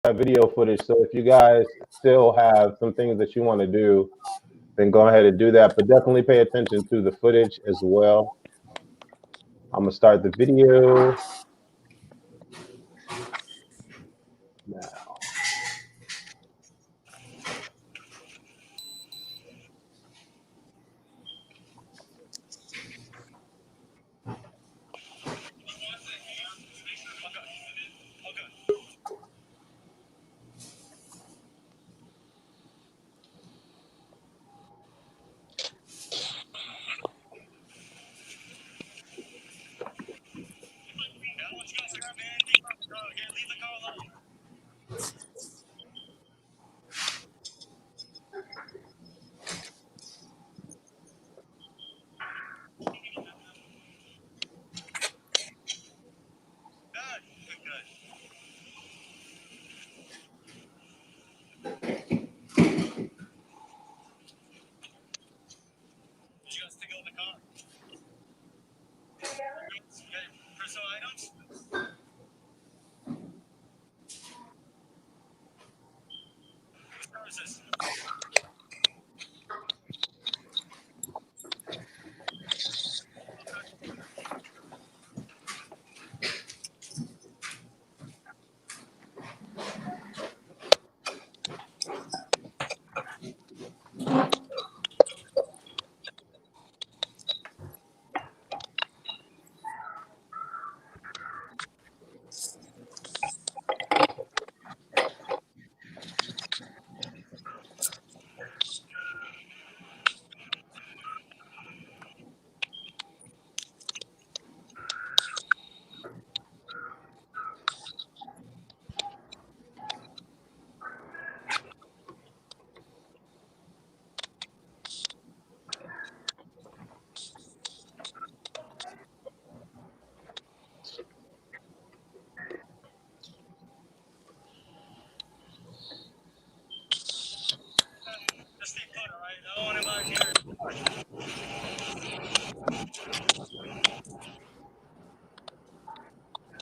that video footage. So if you guys still have some things that you want to do, then go ahead and do that. But definitely pay attention to the footage as well. I'm gonna start the video now.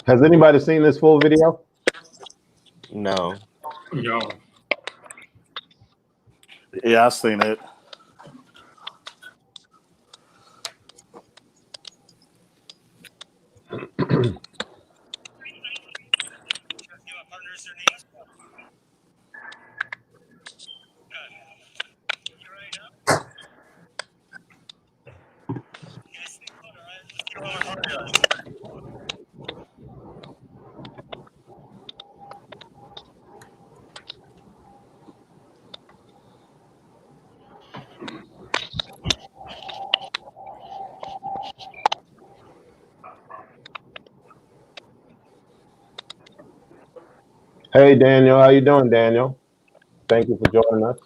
Has anybody seen this full video? No. Yo. Yeah, I've seen it. Hey Daniel, how you doing, Daniel? Thank you for joining us.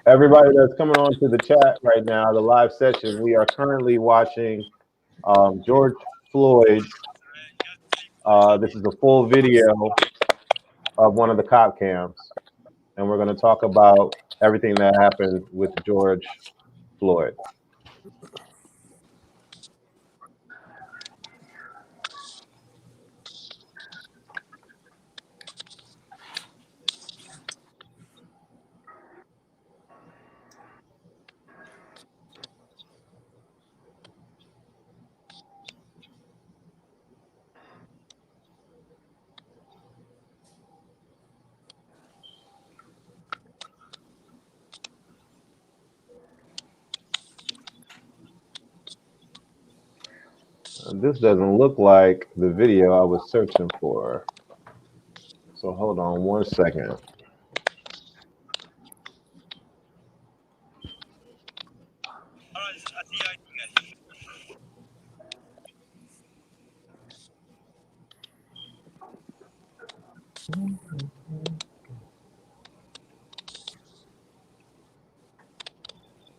Everybody that's coming on to the chat right now, the live session, we are currently watching George Floyd. This is a full video of one of the cop cams, and we're going to talk about everything that happened with George Floyd. This doesn't look like the video I was searching for. So hold on one second.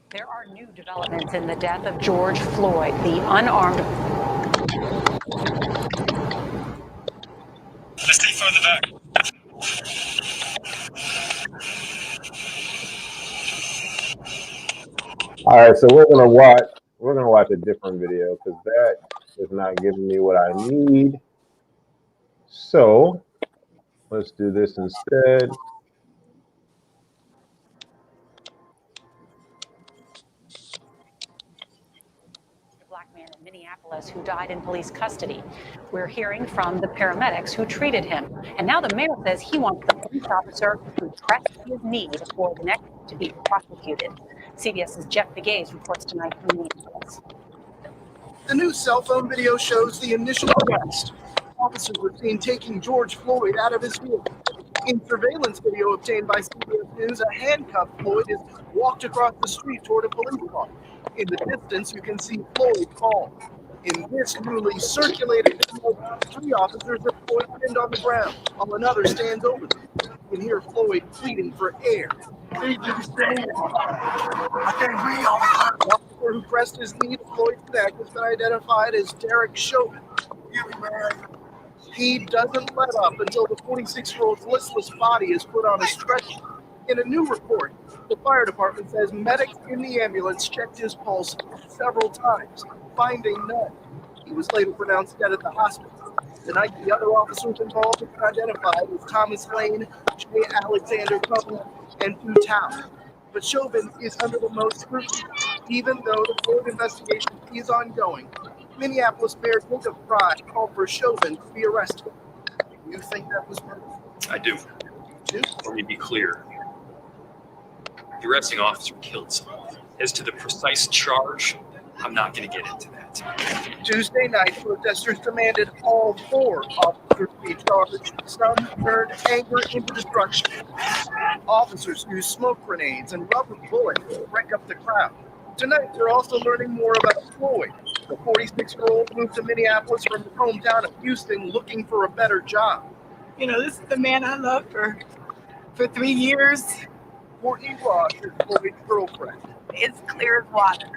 There are new developments in the death of George Floyd, the unarmed. Let's stay further back. All right, so we're gonna watch a different video because that is not giving me what I need. So let's do this instead. Black man in Minneapolis who died in police custody. We're hearing from the paramedics who treated him. And now the mayor says he wants the police officer who pressed his knee for the neck to be prosecuted. CBS's Jeff Begaze reports tonight from Minneapolis. The new cell phone video shows the initial arrest. Officers were seen taking George Floyd out of his vehicle. In surveillance video obtained by CBS News, a handcuffed Floyd is walked across the street toward a police car. In the distance, you can see Floyd fall. In this newly circulated video, 3 officers are Floyd pinned on the ground, while another stands over them. You can hear Floyd pleading for air. I can't breathe. The officer who pressed his knee to Floyd's neck has been identified as Derek Chauvin. He doesn't let up until the 46-year-old's listless body is put on a stretcher. In a new report, the fire department says medics in the ambulance checked his pulse several times, finding none. He was later pronounced dead at the hospital. Tonight, the other officers involved have been identified as Thomas Lane, J. Alexander Cohen, and Fu Tao. But Chauvin is under the most scrutiny, even though the Floyd investigation is ongoing. Minneapolis Mayor Jacob Fry called for Chauvin to be arrested. You think that was murder? I do. Let me be clear. The arresting officer killed someone. As to the precise charge, I'm not going to get into that. Tuesday night, protesters demanded all 4 officers be charged. Some turned anger into destruction. Officers used smoke grenades and rubber bullets to break up the crowd. Tonight, we're also learning more about Floyd. The 46-year-old moved to Minneapolis from his hometown of Houston looking for a better job. You know, this is the man I loved for 3 years. Courtney Ross is Floyd's girlfriend. It's clear as water.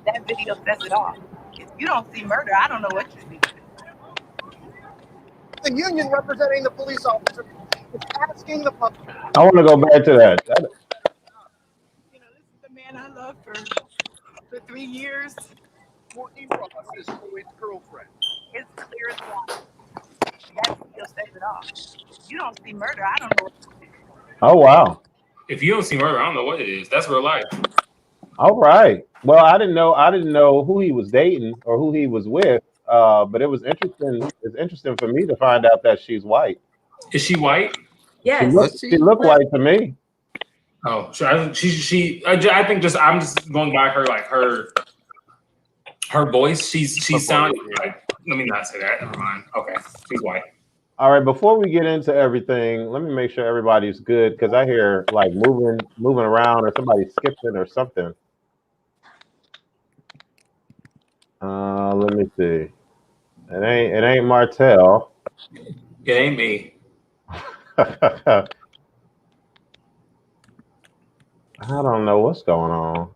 That video says it all. If you don't see murder, I don't know what you see. The union representing the police officers is asking the public. I want to go back to that. You know, this is the man I loved for 3 years. Courtney Ross is Floyd's girlfriend. It's clear as water. That video says it all. If you don't see murder, I don't know what you see. Oh, wow. If you don't see murder, I don't know what it is. That's real life. All right. Well, I didn't know who he was dating or who he was with. But it was interesting. It's interesting for me to find out that she's white. Is she white? Yes. She looked white to me. Oh, sure. I think I'm just going by her voice. She sounded like. Let me not say that. Never mind. Okay, she's white. All right. Before we get into everything, let me make sure everybody's good because I hear like moving around or somebody skipping or something. Let me see. It ain't Martell. It ain't me. I don't know what's going on.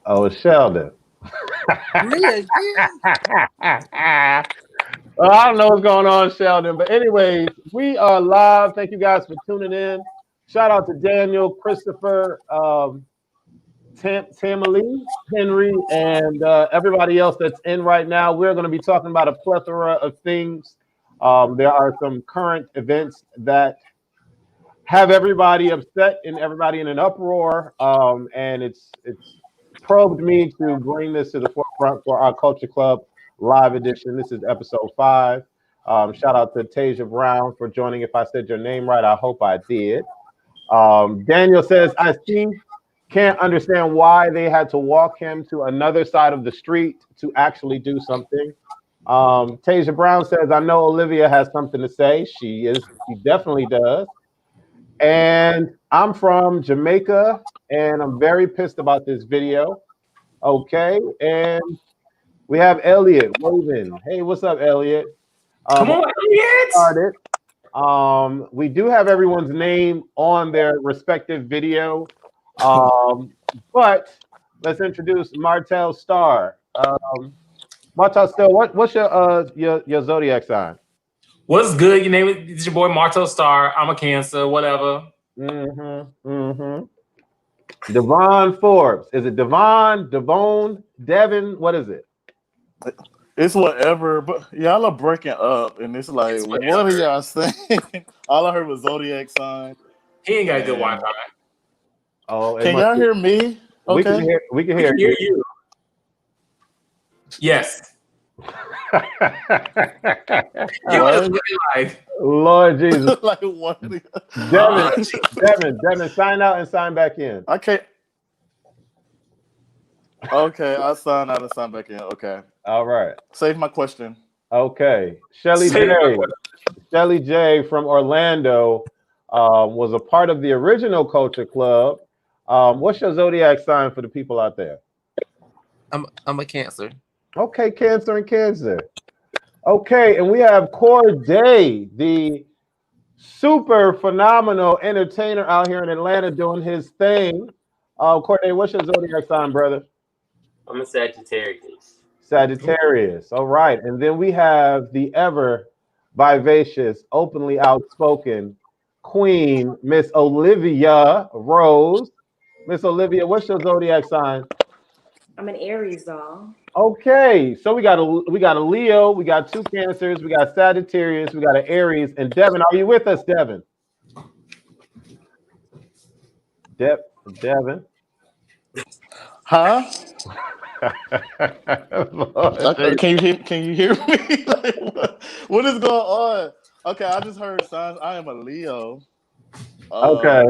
Oh, it's Sheldon. Really? Well, I don't know what's going on, Sheldon. But anyways, we are live. Thank you guys for tuning in. Shout out to Daniel, Christopher, Tamalee, Henry, and everybody else that's in right now. We're going to be talking about a plethora of things. There are some current events that have everybody upset and everybody in an uproar. And it's probed me to bring this to the forefront for our Culture Club live edition. This is episode 5. Shout out to Tasia Brown for joining. If I said your name right, I hope I did. Daniel says, I see, can't understand why they had to walk him to another side of the street to actually do something. Tasia Brown says, I know Olivia has something to say. She definitely does. And I'm from Jamaica, and I'm very pissed about this video. Okay, and we have Elliot waving. Hey, what's up, Elliot? Come on, Elliot! We do have everyone's name on their respective video, but let's introduce Martell Starr. Martell Starr, what's your zodiac sign? What's good? Your name is your boy Martell Starr. I'm a Cancer, whatever. Devon Forbes. Is it Devon, Devon, Devin? What is it? It's whatever, but y'all are breaking up, and it's like, It's what whatever. are y'all saying? All I heard was zodiac sign. He ain't got good And- Wi-Fi. Oh, it Can must y'all be. hear me? We Okay. can hear. We can We hear can hear you. Yes. He was What? live. Lord Jesus, Like what? Devin, sign out and sign back in. I can't. Okay, I sign out and sign back in. Okay. All right. Save my question. Okay. Shelly Say J. Shelly J. from Orlando was a part of the original Culture Club. What's your zodiac sign for the people out there? I'm a Cancer. Okay, Cancer and Cancer. Okay, and we have Corday, the super phenomenal entertainer out here in Atlanta doing his thing. Corday, what's your zodiac sign, brother? I'm a Sagittarius. Sagittarius. All right. And then we have the ever vivacious, openly outspoken queen, Miss Olivia Rose. Miss Olivia, what's your zodiac sign? I'm an Aries, doll. Okay, so we got a Leo, we got two Cancers, we got Sagittarius, we got an Aries, and Devin, are you with us, Devin? Devin. Huh? Lord, Can you hear me? Like, what is going on? Okay, I just heard signs. I am a Leo. okay.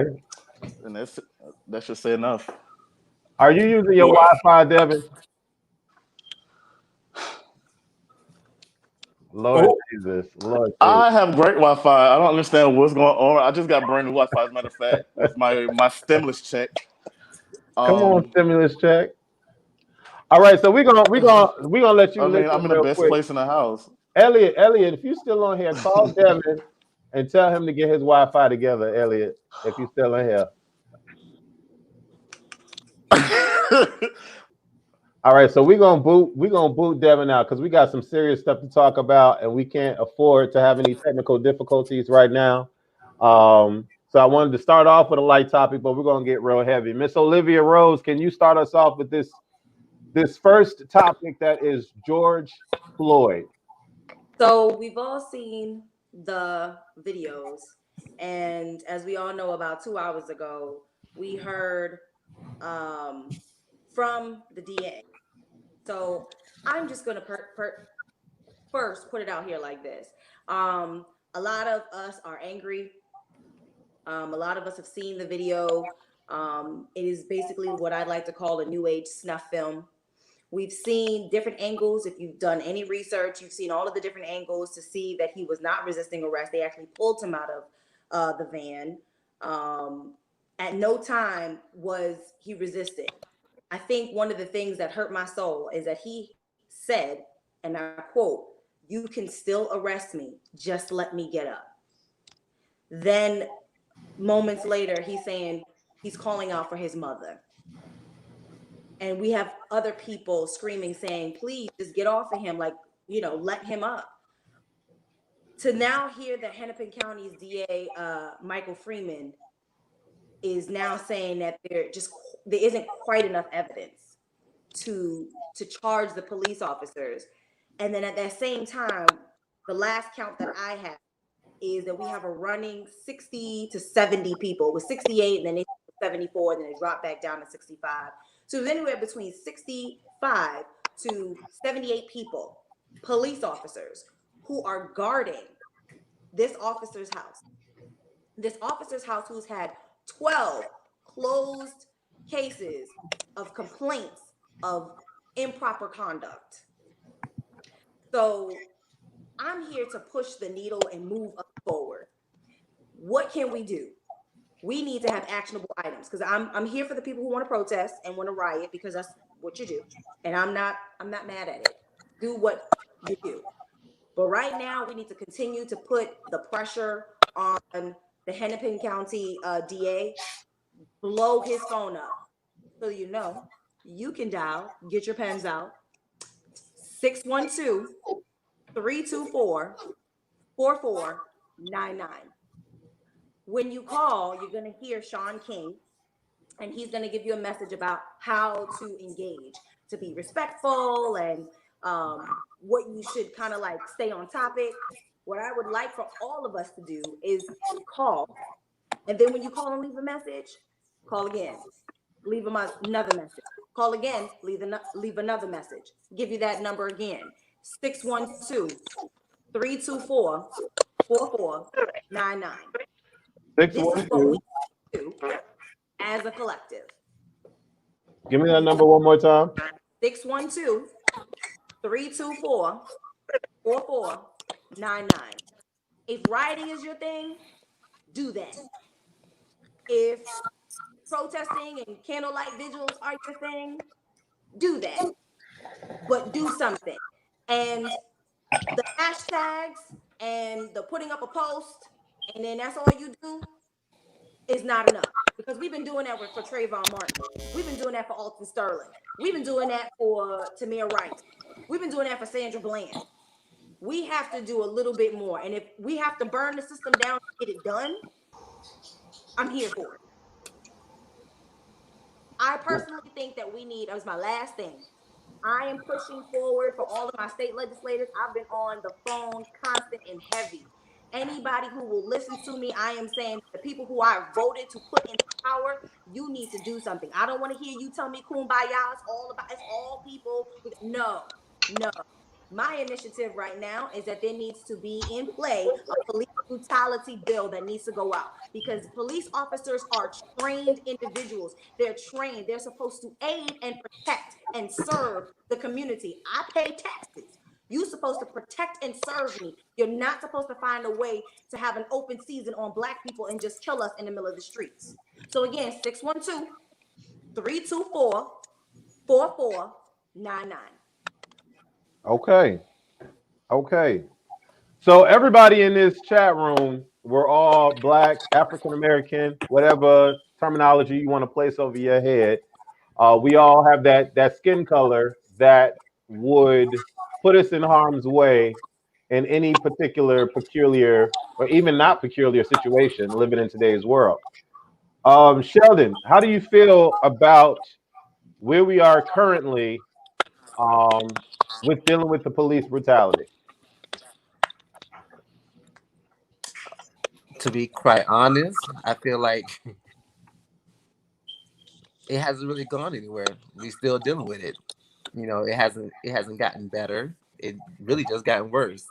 And that should say enough. Are you using your What? Wi-Fi, Devin? Lord Jesus. Lord Jesus. I have great Wi-Fi. I don't understand what's going on. I just got brand new Wi-Fi, as a matter of fact, with my stimulus check. Come on, stimulus check. All right, so we're gonna let you I mean, listen I'm in the real best quick. place in the house. Elliot, if you're still on here, call Devin and tell him to get his Wi-Fi together, Elliot, if you're still in here. All right, so we're gonna boot Devin out because we got some serious stuff to talk about, and we can't afford to have any technical difficulties right now. So I wanted to start off with a light topic, but we're gonna get real heavy. Miss Olivia Rose, can you start us off with this first topic that is George Floyd? So we've all seen the videos, and as we all know, about 2 hours ago, we heard from the DA. So I'm just gonna first put it out here like this. A lot of us are angry. A lot of us have seen the video. It is basically what I'd like to call a new age snuff film. We've seen different angles. If you've done any research, you've seen all of the different angles to see that he was not resisting arrest. They actually pulled him out of the van. At no time was he resisting. I think one of the things that hurt my soul is that he said, and I quote, "You can still arrest me, just let me get up." Then moments later, he's saying he's calling out for his mother. And we have other people screaming, saying, "Please just get off of him, like, let him up." To now hear that Hennepin County's DA, Michael Freeman, is now saying that there isn't quite enough evidence to charge the police officers. And then at that same time, the last count that I have is that we have a running 60 to 70 people. It was 68, and then it was 74, and then it dropped back down to 65. So it was anywhere between 65 to 78 people, police officers, who are guarding this officer's house. This officer's house who's had 12 closed cases of complaints of improper conduct. So I'm here to push the needle and move us forward. What can we do? We need to have actionable items, because I'm here for the people who want to protest and want to riot, because that's what you do. And I'm not mad at it. Do what you do. But right now, we need to continue to put the pressure on the Hennepin County DA. Blow his phone up. So you can dial, get your pens out, 612-324-4499. When you call, you're going to hear Sean King, and he's going to give you a message about how to engage, to be respectful, and what you should kind of like stay on topic. What I would like for all of us to do is call. And then when you call and leave a message, call again. Leave another message. Call again, leave another message. Give you that number again. 612-324-4499. This is what we do as a collective. Give me that number one more time. 612-324-4499. If writing is your thing, do that. If protesting and candlelight vigils are your thing, do that. But do something. And the hashtags and the putting up a post and then that's all you do is not enough. Because we've been doing that for Trayvon Martin. We've been doing that for Alton Sterling. We've been doing that for Tamir Rice. We've been doing that for Sandra Bland. We have to do a little bit more. And if we have to burn the system down to get it done, I'm here for it. I personally think that we need, that was my last thing. I am pushing forward for all of my state legislators. I've been on the phone constant and heavy. Anybody who will listen to me, I am saying the people who I voted to put into power, you need to do something. I don't want to hear you tell me kumbaya, it's all people. No. My initiative right now is that there needs to be in play a police brutality bill that needs to go out because police officers are trained individuals. They're trained. They're supposed to aid and protect and serve the community. I pay taxes. You're supposed to protect and serve me. You're not supposed to find a way to have an open season on Black people and just kill us in the middle of the streets. So again, 612-324-4499. Okay. So everybody in this chat room, we're all Black, African American, whatever terminology you want to place over your head. We all have that skin color that would put us in harm's way in any particular peculiar or even not peculiar situation living in today's world. Sheldon, how do you feel about where we are currently with dealing with the police brutality? To be quite honest, I feel like it hasn't really gone anywhere. We still dealing with it. You know, it hasn't gotten better. It really just gotten worse.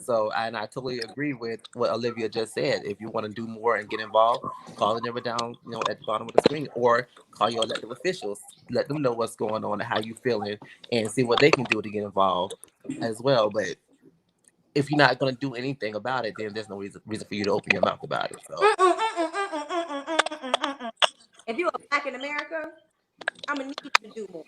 So, and I totally agree with what Olivia just said. If you want to do more and get involved, call the number down, at the bottom of the screen, or call your elected officials. Let them know what's going on and how you feeling, and see what they can do to get involved as well. But if you're not going to do anything about it, then there's no reason for you to open your mouth about it. So, if you're Black in America, I'm gonna need you to do more.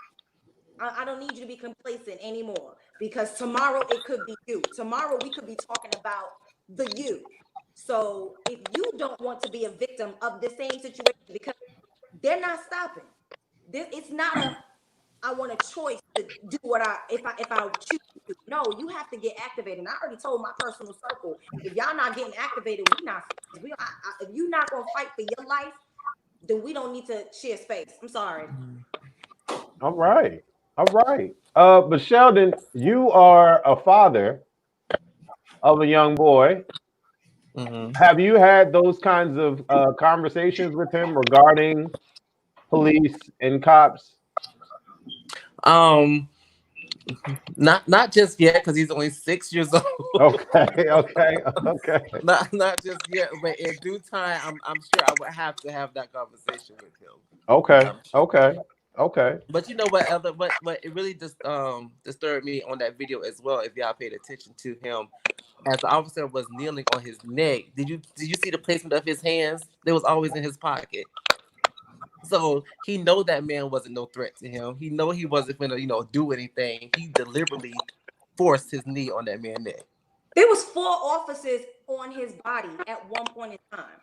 I don't need you to be complacent anymore because tomorrow it could be you. Tomorrow we could be talking about the you. So if you don't want to be a victim of the same situation, because they're not stopping. It's not I want a choice to do what if I choose to. No, you have to get activated. And I already told my personal circle, if y'all not getting activated, if you're not gonna fight for your life, then we don't need to share space. I'm sorry. All right. But Sheldon, you are a father of a young boy. Mm-hmm. Have you had those kinds of conversations with him regarding police and cops? Not just yet, because he's only 6 years old. Okay. Not just yet, but in due time, I'm sure I would have to have that conversation with him. Okay. But you know what? What it really just disturbed me on that video as well. If y'all paid attention to him, as the officer was kneeling on his neck, did you see the placement of his hands? They was always in his pocket. So he know that man wasn't no threat to him. He know he wasn't gonna, do anything. He deliberately forced his knee on that man's neck. There was 4 officers on his body at one point in time.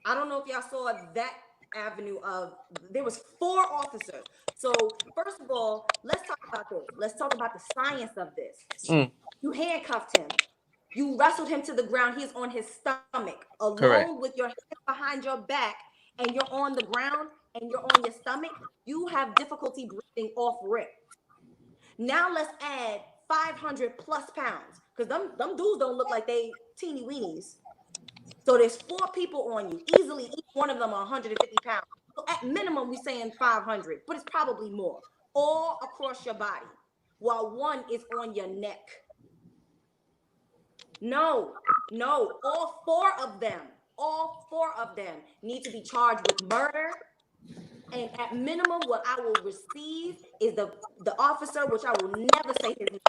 I don't know if y'all saw that avenue of, there was 4 officers. So first of all, let's talk about this. Let's talk about the science of this. You handcuffed him. You wrestled him to the ground. He's on his stomach, alone. Correct. With your hands behind your back, and you're on the ground and you're on your stomach. You have difficulty breathing off rip. Now let's add 500 plus pounds, because them dudes don't look like they teeny weenies. So there's 4 people on you. Easily, each one of them are 150 pounds. So at minimum, we're saying 500, but it's probably more. All across your body, while one is on your neck. No, all 4 of them need to be charged with murder. And at minimum, what I will receive is the officer, which I will never say his name.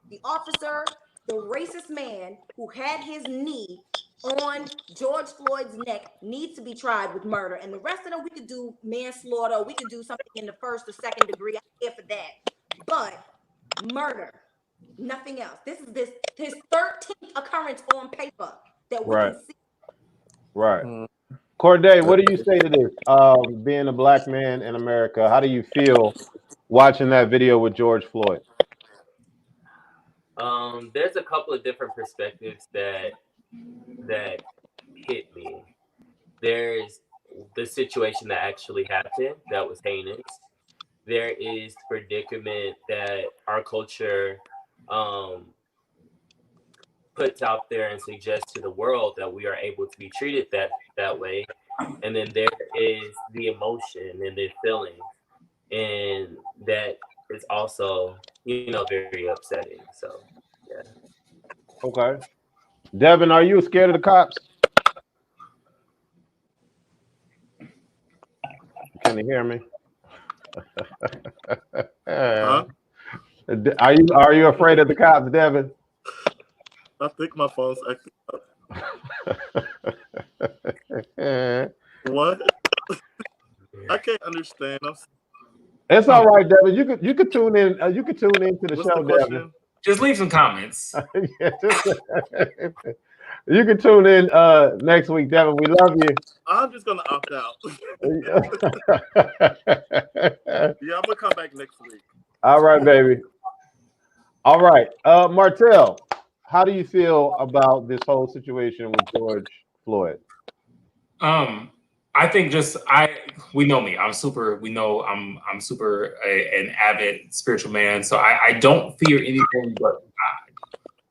The officer, the racist man who had his knee on George Floyd's neck, needs to be tried with murder. And the rest of them, we could do manslaughter. We could do something in the 1st or 2nd degree. I'm here for that. But murder, nothing else. This is his 13th occurrence on paper that we can see. Right. Corday, what do you say to this? Being a black man in America, how do you feel watching that video with George Floyd? There's a couple of different perspectives that hit me. There's the situation that actually happened that was heinous. There is the predicament that our culture puts out there and suggests to the world that we are able to be treated that way. And then there is the emotion and the feeling, and that is also, very upsetting. So, yeah. Okay. Devin, are you scared of the cops? Can you hear me? Huh? Are you afraid of the cops, Devin? I think my phone's acting up. What? I can't understand. It's all right, Devin. You could tune in. You could tune into the show, Devin. Just leave some comments. Yeah, you can tune in next week, Devin. We love you. I'm just gonna opt out. Yeah, I'm gonna come back next week. All right, baby. All right, Martell, how do you feel about this whole situation with George Floyd? I think we know me. I'm super an avid spiritual man. So I don't fear anything but God.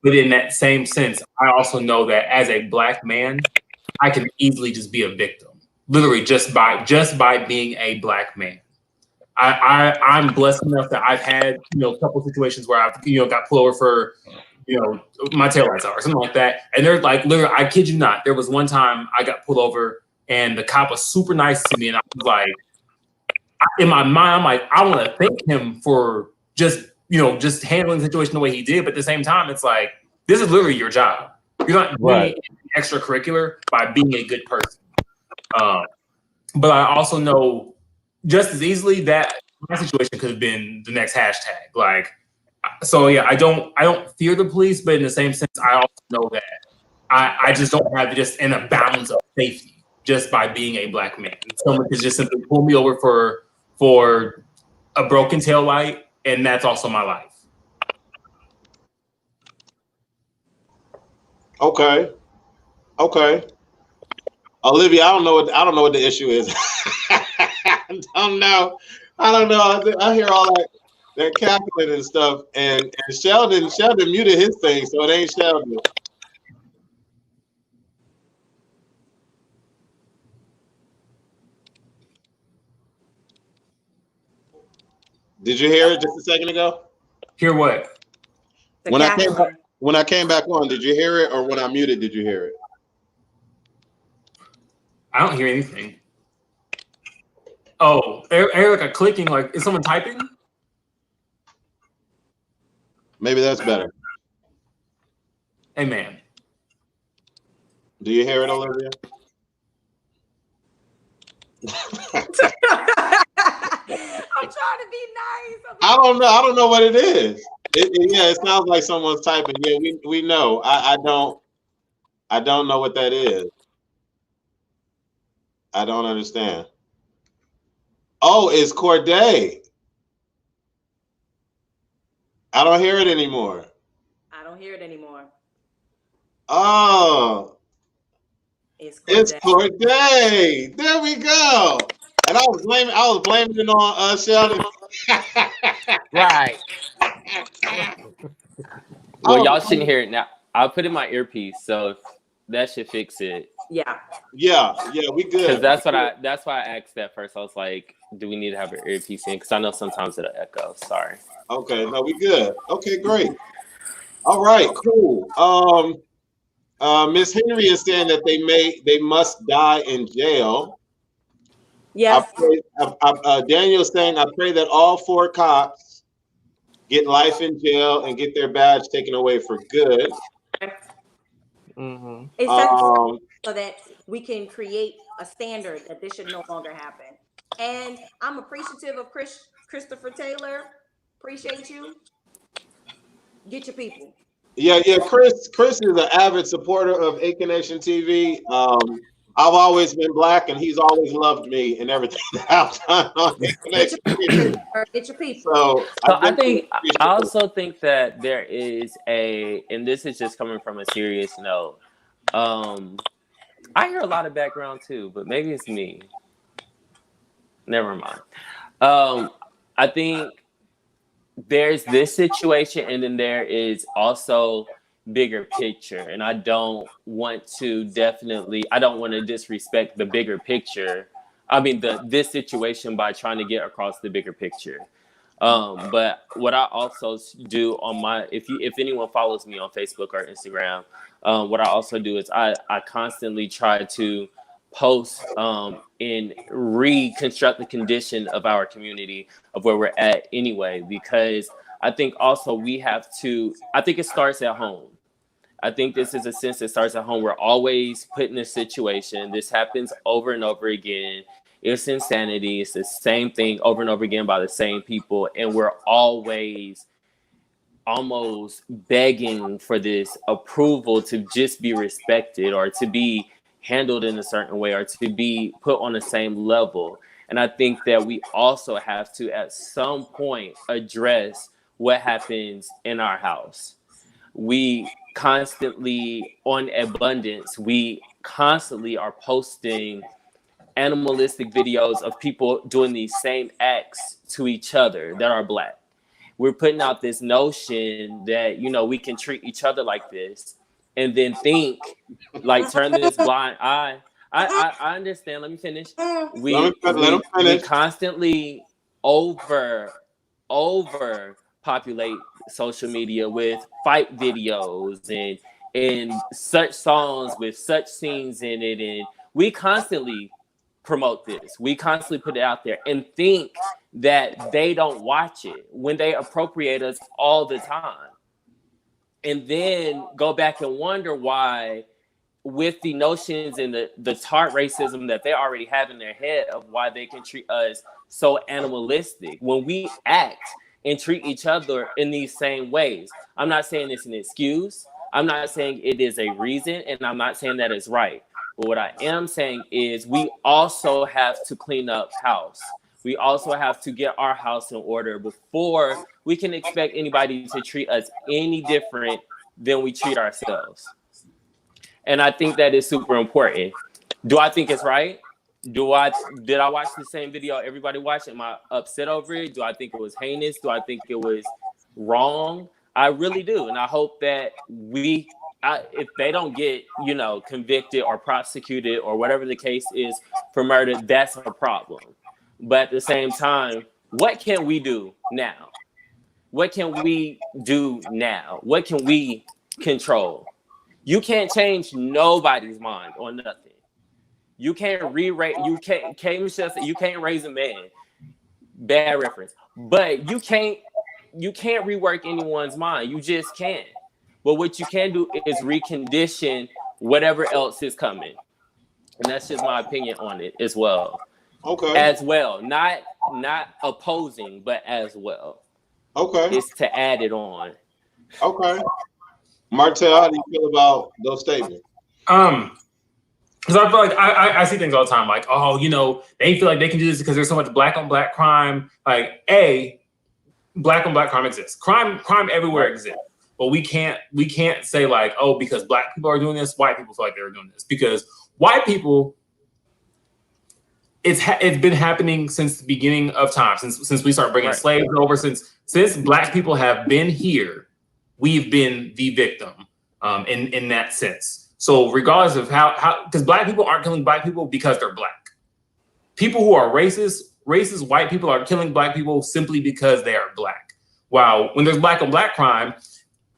But in that same sense, I also know that as a black man, I can easily just be a victim. Literally just by being a black man. I'm blessed enough that I've had, a couple of situations where I've, got pulled over for, my taillights are, or something like that. And they're like, literally, I kid you not, there was one time I got pulled over and the cop was super nice to me. And I was like, in my mind, I'm like, I want to thank him for just handling the situation the way he did. But at the same time, it's like, this is literally your job. You're not doing extracurricular by being a good person. But I also know just as easily that my situation could have been the next hashtag. Like, so yeah, I don't fear the police, but in the same sense, I also know that I just don't have just in a bounds of safety just by being a black man. Someone could just simply pull me over for a broken tail light, and that's also my life. Okay. Olivia, I don't know what the issue is. I don't know. I hear all that cackling and stuff, and Sheldon muted his thing, so it ain't Sheldon. Did you hear it just a second ago? Hear what? When I came back on, did you hear it, or when I muted, did you hear it? I don't hear anything. Oh, Erica clicking, like, is someone typing? Maybe that's better. Hey, man. Do you hear it, Olivia? I'm trying to be nice. I don't know what it is. It sounds like someone's typing. Yeah, we know. I don't know what that is. I don't understand. Oh, it's Corday. I don't hear it anymore. I don't hear it anymore. Oh, it's Corday. There we go. And I was blaming it on Sheldon. Right. Well, y'all shouldn't hear it now. I'll put in my earpiece, so if that should fix it. Yeah. Yeah, we Because good. that's why I asked that first. I was like, do we need to have an earpiece in? Because I know sometimes it'll echo. Sorry. Okay, no, we good. Okay, great. All right, cool. Miss Henry is saying that they must die in jail. Yes. Daniel's saying, I pray that all 4 cops get life in jail and get their badge taken away for good. Mm-hmm. It's so that we can create a standard that this should no longer happen. And I'm appreciative of Christopher Taylor. Appreciate you. Get your people. Yeah. Chris is an avid supporter of A Nation TV. I've always been black, and he's always loved me and everything that I've done on A Nation TV. Get your people. So I also think that there is and this is just coming from a serious note. I hear a lot of background too, but maybe it's me. Never mind. I think there's this situation, and then there is also bigger picture. And I don't want to disrespect the bigger picture. I mean, this situation by trying to get across the bigger picture. But what I also do on if anyone follows me on Facebook or Instagram, what I also do is I constantly try to post and reconstruct the condition of our community of where we're at anyway, because I think also I think it starts at home. I think this is a sense that starts at home. We're always put in a situation. This happens over and over again. It's insanity. It's the same thing over and over again by the same people. And we're always almost begging for this approval to just be respected or to be handled in a certain way or to be put on the same level. And I think that we also have to, at some point, address what happens in our house. We constantly, on abundance, we constantly are posting animalistic videos of people doing these same acts to each other that are black. We're putting out this notion that, we can treat each other like this and then think, like, turn this blind eye. I understand. Let me finish. We constantly over populate social media with fight videos and such songs with such scenes in it, and we constantly promote this. We constantly put it out there and think that they don't watch it when they appropriate us all the time. And then go back and wonder why, with the notions and the tart racism that they already have in their head of why they can treat us so animalistic when we act and treat each other in these same ways. I'm not saying it's an excuse. I'm not saying it is a reason, and I'm not saying that it's right. But what I am saying is we also have to clean up house. We also have to get our house in order before we can expect anybody to treat us any different than we treat ourselves. And I think that is super important. Do I think it's right? Did I watch the same video everybody watched? Am I upset over it? Do I think it was heinous? Do I think it was wrong? I really do. And I hope that if they don't get, convicted or prosecuted or whatever the case is for murder, that's a problem. But at the same time, what can we do now? What can we do now? What can we control? You can't change nobody's mind on nothing. You can't re-rate. You can't raise a man. Bad reference. But you can't rework anyone's mind. You just can't. But what you can do is recondition whatever else is coming. And that's just my opinion on it as well. Okay. As well. Not opposing, but as well. Okay. It's to add it on. Okay. Martel, how do you feel about those statements? Because I feel like I see things all the time, like, they feel like they can do this because there's so much black on black crime. Like, black on black crime exists. Crime everywhere exists. But we can't say like, because black people are doing this, white people feel like they're doing this. Because white people, it's been happening since the beginning of time, since we started bringing slaves over, since Black people have been here, we've been the victim in that sense. So regardless of how because Black people aren't killing Black people because they're Black. People who are racist white people are killing Black people simply because they are Black. While when there's Black on Black crime,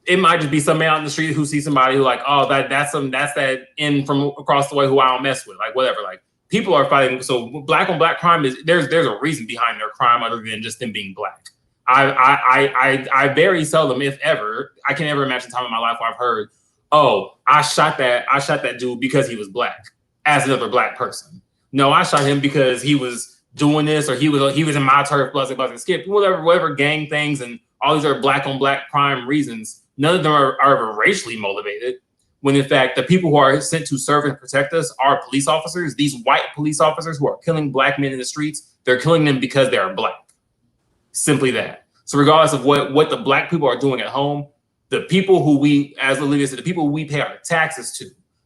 it might just be some man out in the street who sees somebody who like, oh, that's that in from across the way who I don't mess with, like whatever. Like people are fighting. So Black on Black crime is there's a reason behind their crime other than just them being Black. I very seldom, if ever, I can never imagine a time in my life where I've heard, oh, I shot that dude because he was Black as another Black person. No, I shot him because he was doing this or he was in my turf, blah, blah, blah, skip, whatever gang things and all these are Black on Black crime reasons. None of them are ever racially motivated, when in fact, the people who are sent to serve and protect us are police officers. These white police officers who are killing Black men in the streets, they're killing them because they are Black. Simply that. So regardless of what the Black people are doing at home, the people who we, as Olivia said, the people who we pay our taxes to,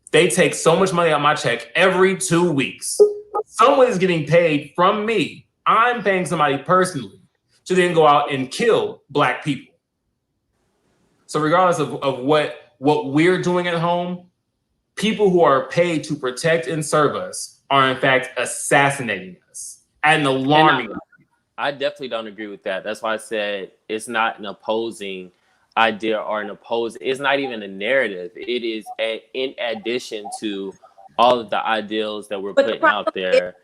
they take so much money out of my check every 2 weeks. Someone is getting paid from me. I'm paying somebody personally to then go out and kill Black people. So regardless of what we're doing at home, people who are paid to protect and serve us are in fact assassinating us and alarming us. I definitely don't agree with that. That's why I said it's not an opposing idea or it's not even a narrative. It is in addition to all of the ideals that we're putting out there.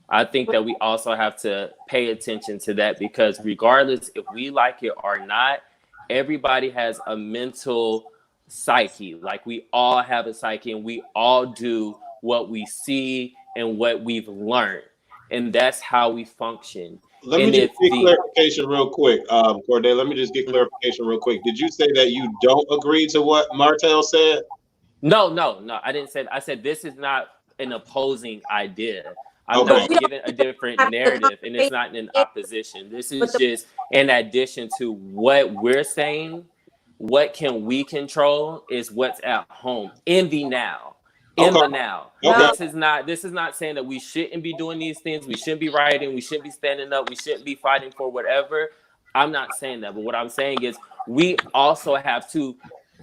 I think that we also have to pay attention to that because regardless if we like it or not, everybody has a mental psyche. Like we all have a psyche and we all do what we see and what we've learned. And that's how we function. Let me just get clarification real quick, Corday. Let me just get clarification real quick. Did you say that you don't agree to what Martel said? No. I didn't say that. I said this is not an opposing idea. I'm not giving a different narrative, and it's not in opposition. This is just in addition to what we're saying. What can we control is what's at home in the now. In the now. This is not saying that we shouldn't be doing these things. We shouldn't be rioting. We shouldn't be standing up. We shouldn't be fighting for whatever. I'm not saying that. But what I'm saying is we also have to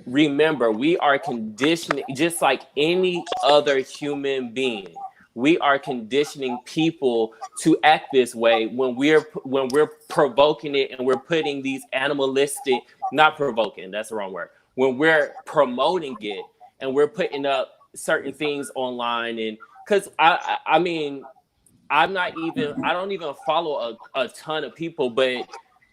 remember we are conditioning just like any other human being. We are conditioning people to act this way when we're provoking it and we're putting these animalistic, not provoking, that's the wrong word. When we're promoting it and we're putting up certain things online, and because I mean, I don't even follow a ton of people, but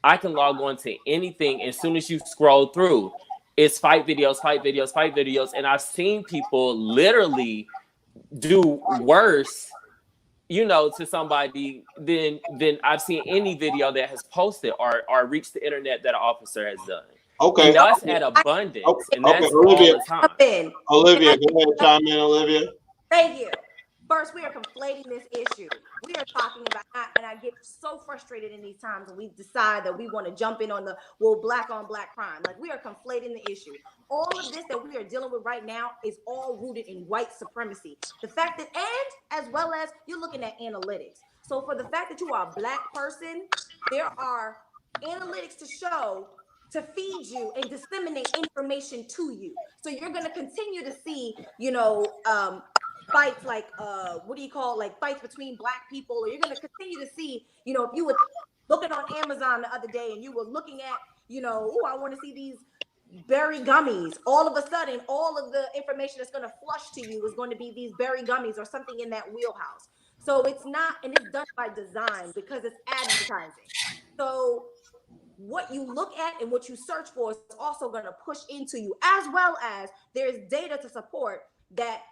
I can log on to anything. As soon as you scroll through, it's fight videos, and I've seen people literally do worse, to somebody than I've seen any video that has posted or reached the internet that an officer has done. Okay. And that's at abundance. And that's Olivia, all the time. Olivia, go ahead, chime in, Olivia. Thank you. First, we are conflating this issue. We are talking about, and I get so frustrated in these times when we decide that we want to jump in on the, Black on Black crime. Like, we are conflating the issue. All of this that we are dealing with right now is all rooted in white supremacy. The fact that, and as well as you're looking at analytics. So for the fact that you are a Black person, there are analytics to show to feed you and disseminate information to you. So you're going to continue to see, fights like fights between Black people, or you're going to continue to see, if you were looking on Amazon the other day and you were looking at, I want to see these berry gummies. All of a sudden, all of the information that's going to flush to you is going to be these berry gummies or something in that wheelhouse. So it's not, and it's done by design because it's advertising. So what you look at and what you search for is also going to push into you, as well as there's data to support that.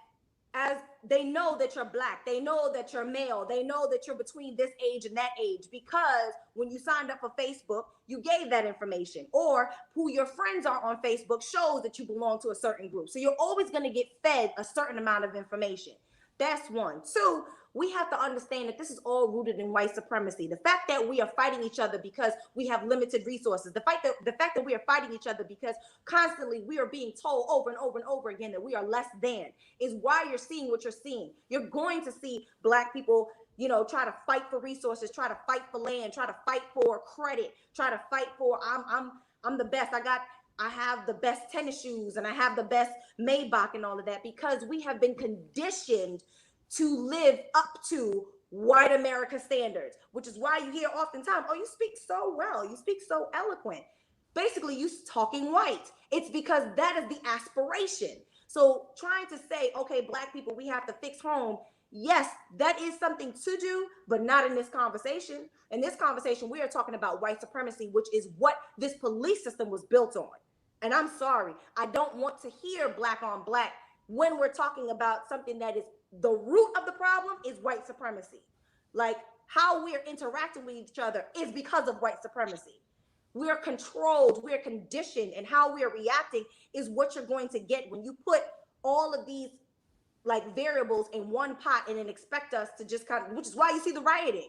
As they know that you're Black, they know that you're male, they know that you're between this age and that age, because when you signed up for Facebook, you gave that information, or who your friends are on Facebook shows that you belong to a certain group. So you're always going to get fed a certain amount of information. That's one. Two, we have to understand that this is all rooted in white supremacy. The fact that we are fighting each other because we have limited resources, the fact that we are fighting each other because constantly we are being told over and over and over again that we are less than, is why you're seeing what you're seeing. You're going to see Black people you know, try to fight for resources, try to fight for land, try to fight for credit, try to fight for I'm the best. I have the best tennis shoes and I have the best Maybach and all of that, because we have been conditioned to live up to white America standards, which is why you hear oftentimes, oh, you speak so well, you speak so eloquent. Basically, you talking white. It's because that is the aspiration. So trying to say, okay, Black people, we have to fix home. Yes, that is something to do, but not in this conversation. In this conversation, we are talking about white supremacy, which is what this police system was built on. And I'm sorry, I don't want to hear Black on Black when we're talking about something that is the root of the problem is white supremacy. Like how we're interacting with each other is because of white supremacy. We're controlled, we're conditioned, and how we're reacting is what you're going to get when you put all of these like variables in one pot and then expect us to just kind of, which is why you see the rioting.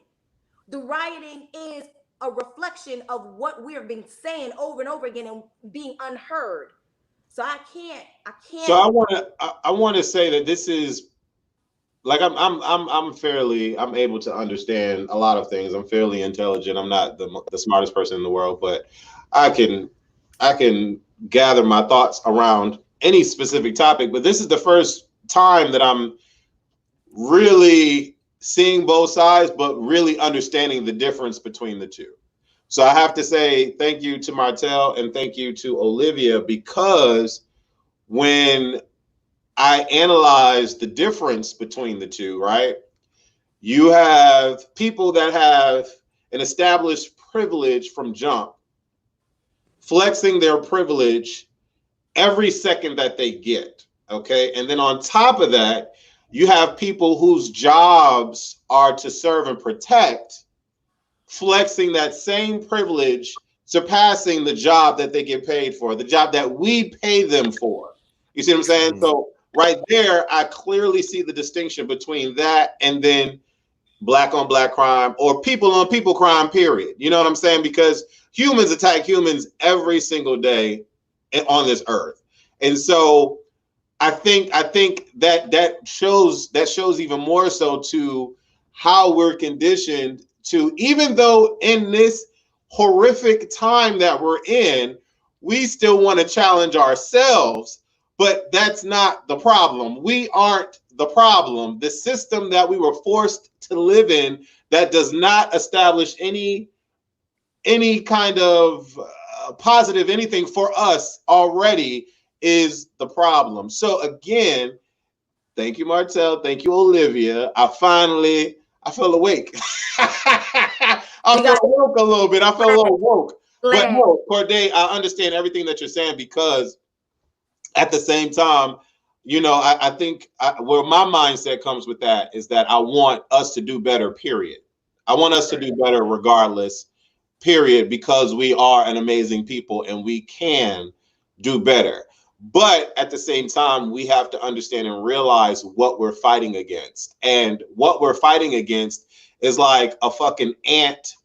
The rioting is a reflection of what we've been saying over and over again and being unheard. So I can't. So I want to say that this is like I'm able to understand a lot of things. I'm fairly intelligent. I'm not the smartest person in the world, but I can gather my thoughts around any specific topic. But this is the first time that I'm really seeing both sides, but really understanding the difference between the two. So I have to say thank you to Martell and thank you to Olivia, because when I analyze the difference between the two, right? You have people that have an established privilege from jump, flexing their privilege every second that they get, okay? And then on top of that, you have people whose jobs are to serve and protect, flexing that same privilege, surpassing the job that they get paid for, the job that we pay them for. You see what I'm saying? Mm-hmm. So right there, I clearly see the distinction between that and then Black on Black crime or people on people crime, period. You know what I'm saying? Because humans attack humans every single day on this earth. And so I think that shows even more so to how we're conditioned to, even though in this horrific time that we're in, we still want to challenge ourselves, but that's not the problem. We aren't the problem. The system that we were forced to live in that does not establish any kind of positive anything for us already is the problem. So again, thank you, Martell. Thank you, Olivia. I feel awake. I felt woke a little bit. I felt a little woke. But no, Corday, I understand everything that you're saying, because at the same time, you know, I think where my mindset comes with that is that I want us to do better, period. I want us to do better regardless, period, because we are an amazing people and we can do better. But at the same time, we have to understand and realize what we're fighting against. And what we're fighting against is like a fucking ant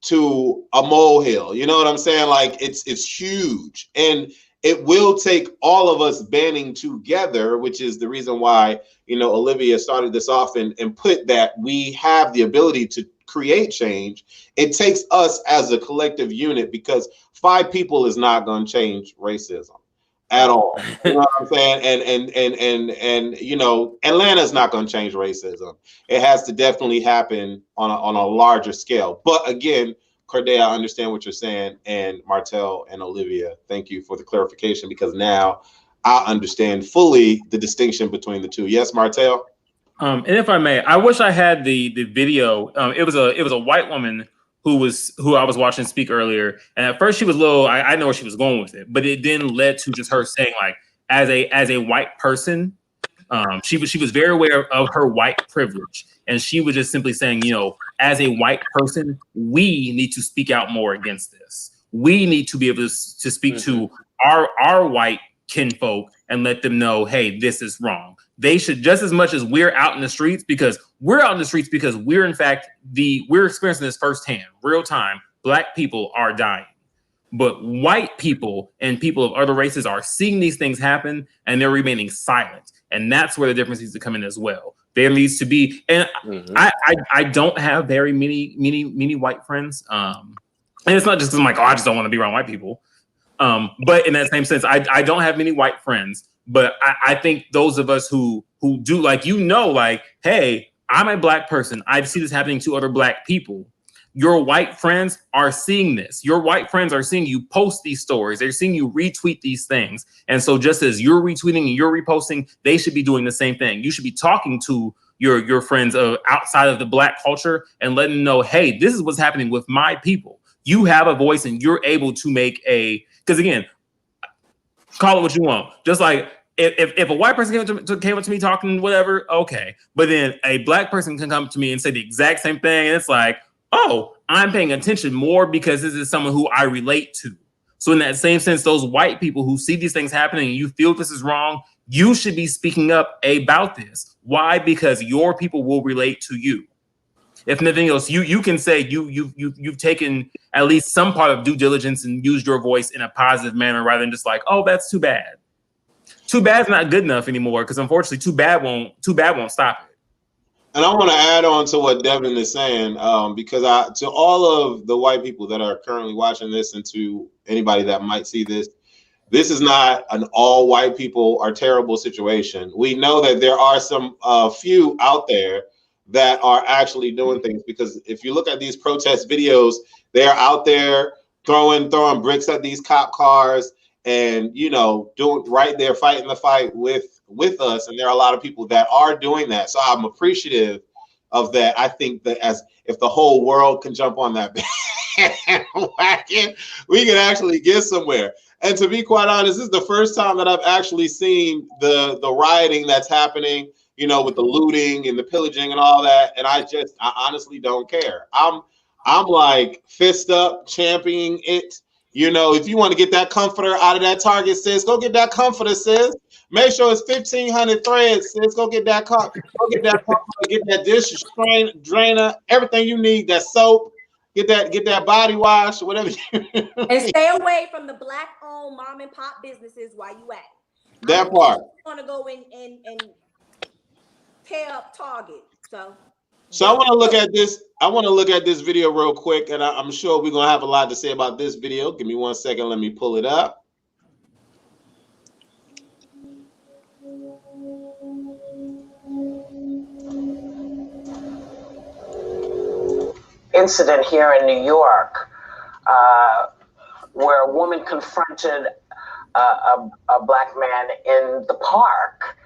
to a molehill. You know what I'm saying? Like it's huge. And it will take all of us banding together, which is the reason why, you know, Olivia started this off and put that we have the ability to create change. It takes us as a collective unit, because 5 people is not going to change racism at all. You know what I'm saying? And you know, Atlanta's not going to change racism. It has to definitely happen on a larger scale. But again, Corday, I understand what you're saying, and Martell and Olivia, thank you for the clarification, because now I understand fully the distinction between the two. Yes, Martell? And if I may, I wish I had the video. It was a white woman who I was watching speak earlier, and at first she was low. I know where she was going with it, but it then led to just her saying, like, as a white person, she was very aware of her white privilege, and she was just simply saying, you know, as a white person, we need to speak out more against this. We need to be able to speak to our white kinfolk and let them know, hey, this is wrong. They should, just as much as we're out in the streets, because we're in fact we're experiencing this firsthand, real time. Black people are dying, but white people and people of other races are seeing these things happen and they're remaining silent. And that's where the difference needs to come in as well. There needs to be, and I don't have very many white friends. And it's not just because I'm like, oh, I just don't want to be around white people. But in that same sense, I don't have many white friends. But I think those of us who do, like, like, hey, I'm a black person. I see this happening to other black people. Your white friends are seeing this. Your white friends are seeing you post these stories. They're seeing you retweet these things. And so just as you're retweeting and you're reposting, they should be doing the same thing. You should be talking to your friends outside of the black culture and letting them know, hey, this is what's happening with my people. You have a voice and you're able to make because again, call it what you want. Just like if a white person came up to me talking whatever, okay. But then a black person can come to me and say the exact same thing. And it's like, oh, I'm paying attention more because this is someone who I relate to. So in that same sense, those white people who see these things happening and you feel this is wrong, you should be speaking up about this. Why? Because your people will relate to you. If nothing else, you can say you've taken at least some part of due diligence and used your voice in a positive manner rather than just like, oh, that's too bad. Too bad's not good enough anymore because unfortunately, too bad won't stop it. And I want to add on to what Devin is saying, because to all of the white people that are currently watching this, and to anybody that might see this, this is not an all white people are terrible situation. We know that there are some few out there that are actually doing things, because if you look at these protest videos, they're out there throwing bricks at these cop cars and, doing right there, fighting the fight with us. And there are a lot of people that are doing that. So I'm appreciative of that. I think that if the whole world can jump on that bandwagon, we can actually get somewhere. And to be quite honest, this is the first time that I've actually seen the rioting that's happening, with the looting and the pillaging and all that. And I honestly don't care. I'm like fist up, championing it. If you want to get that comforter out of that Target, sis, go get that comforter, sis. Make sure it's 1,500 threads, sis. Go get that comforter, get that dish drainer, everything you need, that soap, get that body wash, whatever. And stay away from the black-owned mom and pop businesses while you at it. That part. You want to go in and tear up Target. So I want to look at this. I want to look at this video real quick, and I'm sure we're gonna have a lot to say about this video. Give me 1 second. Let me pull it up. Incident here in New York, where a woman confronted a black man in the park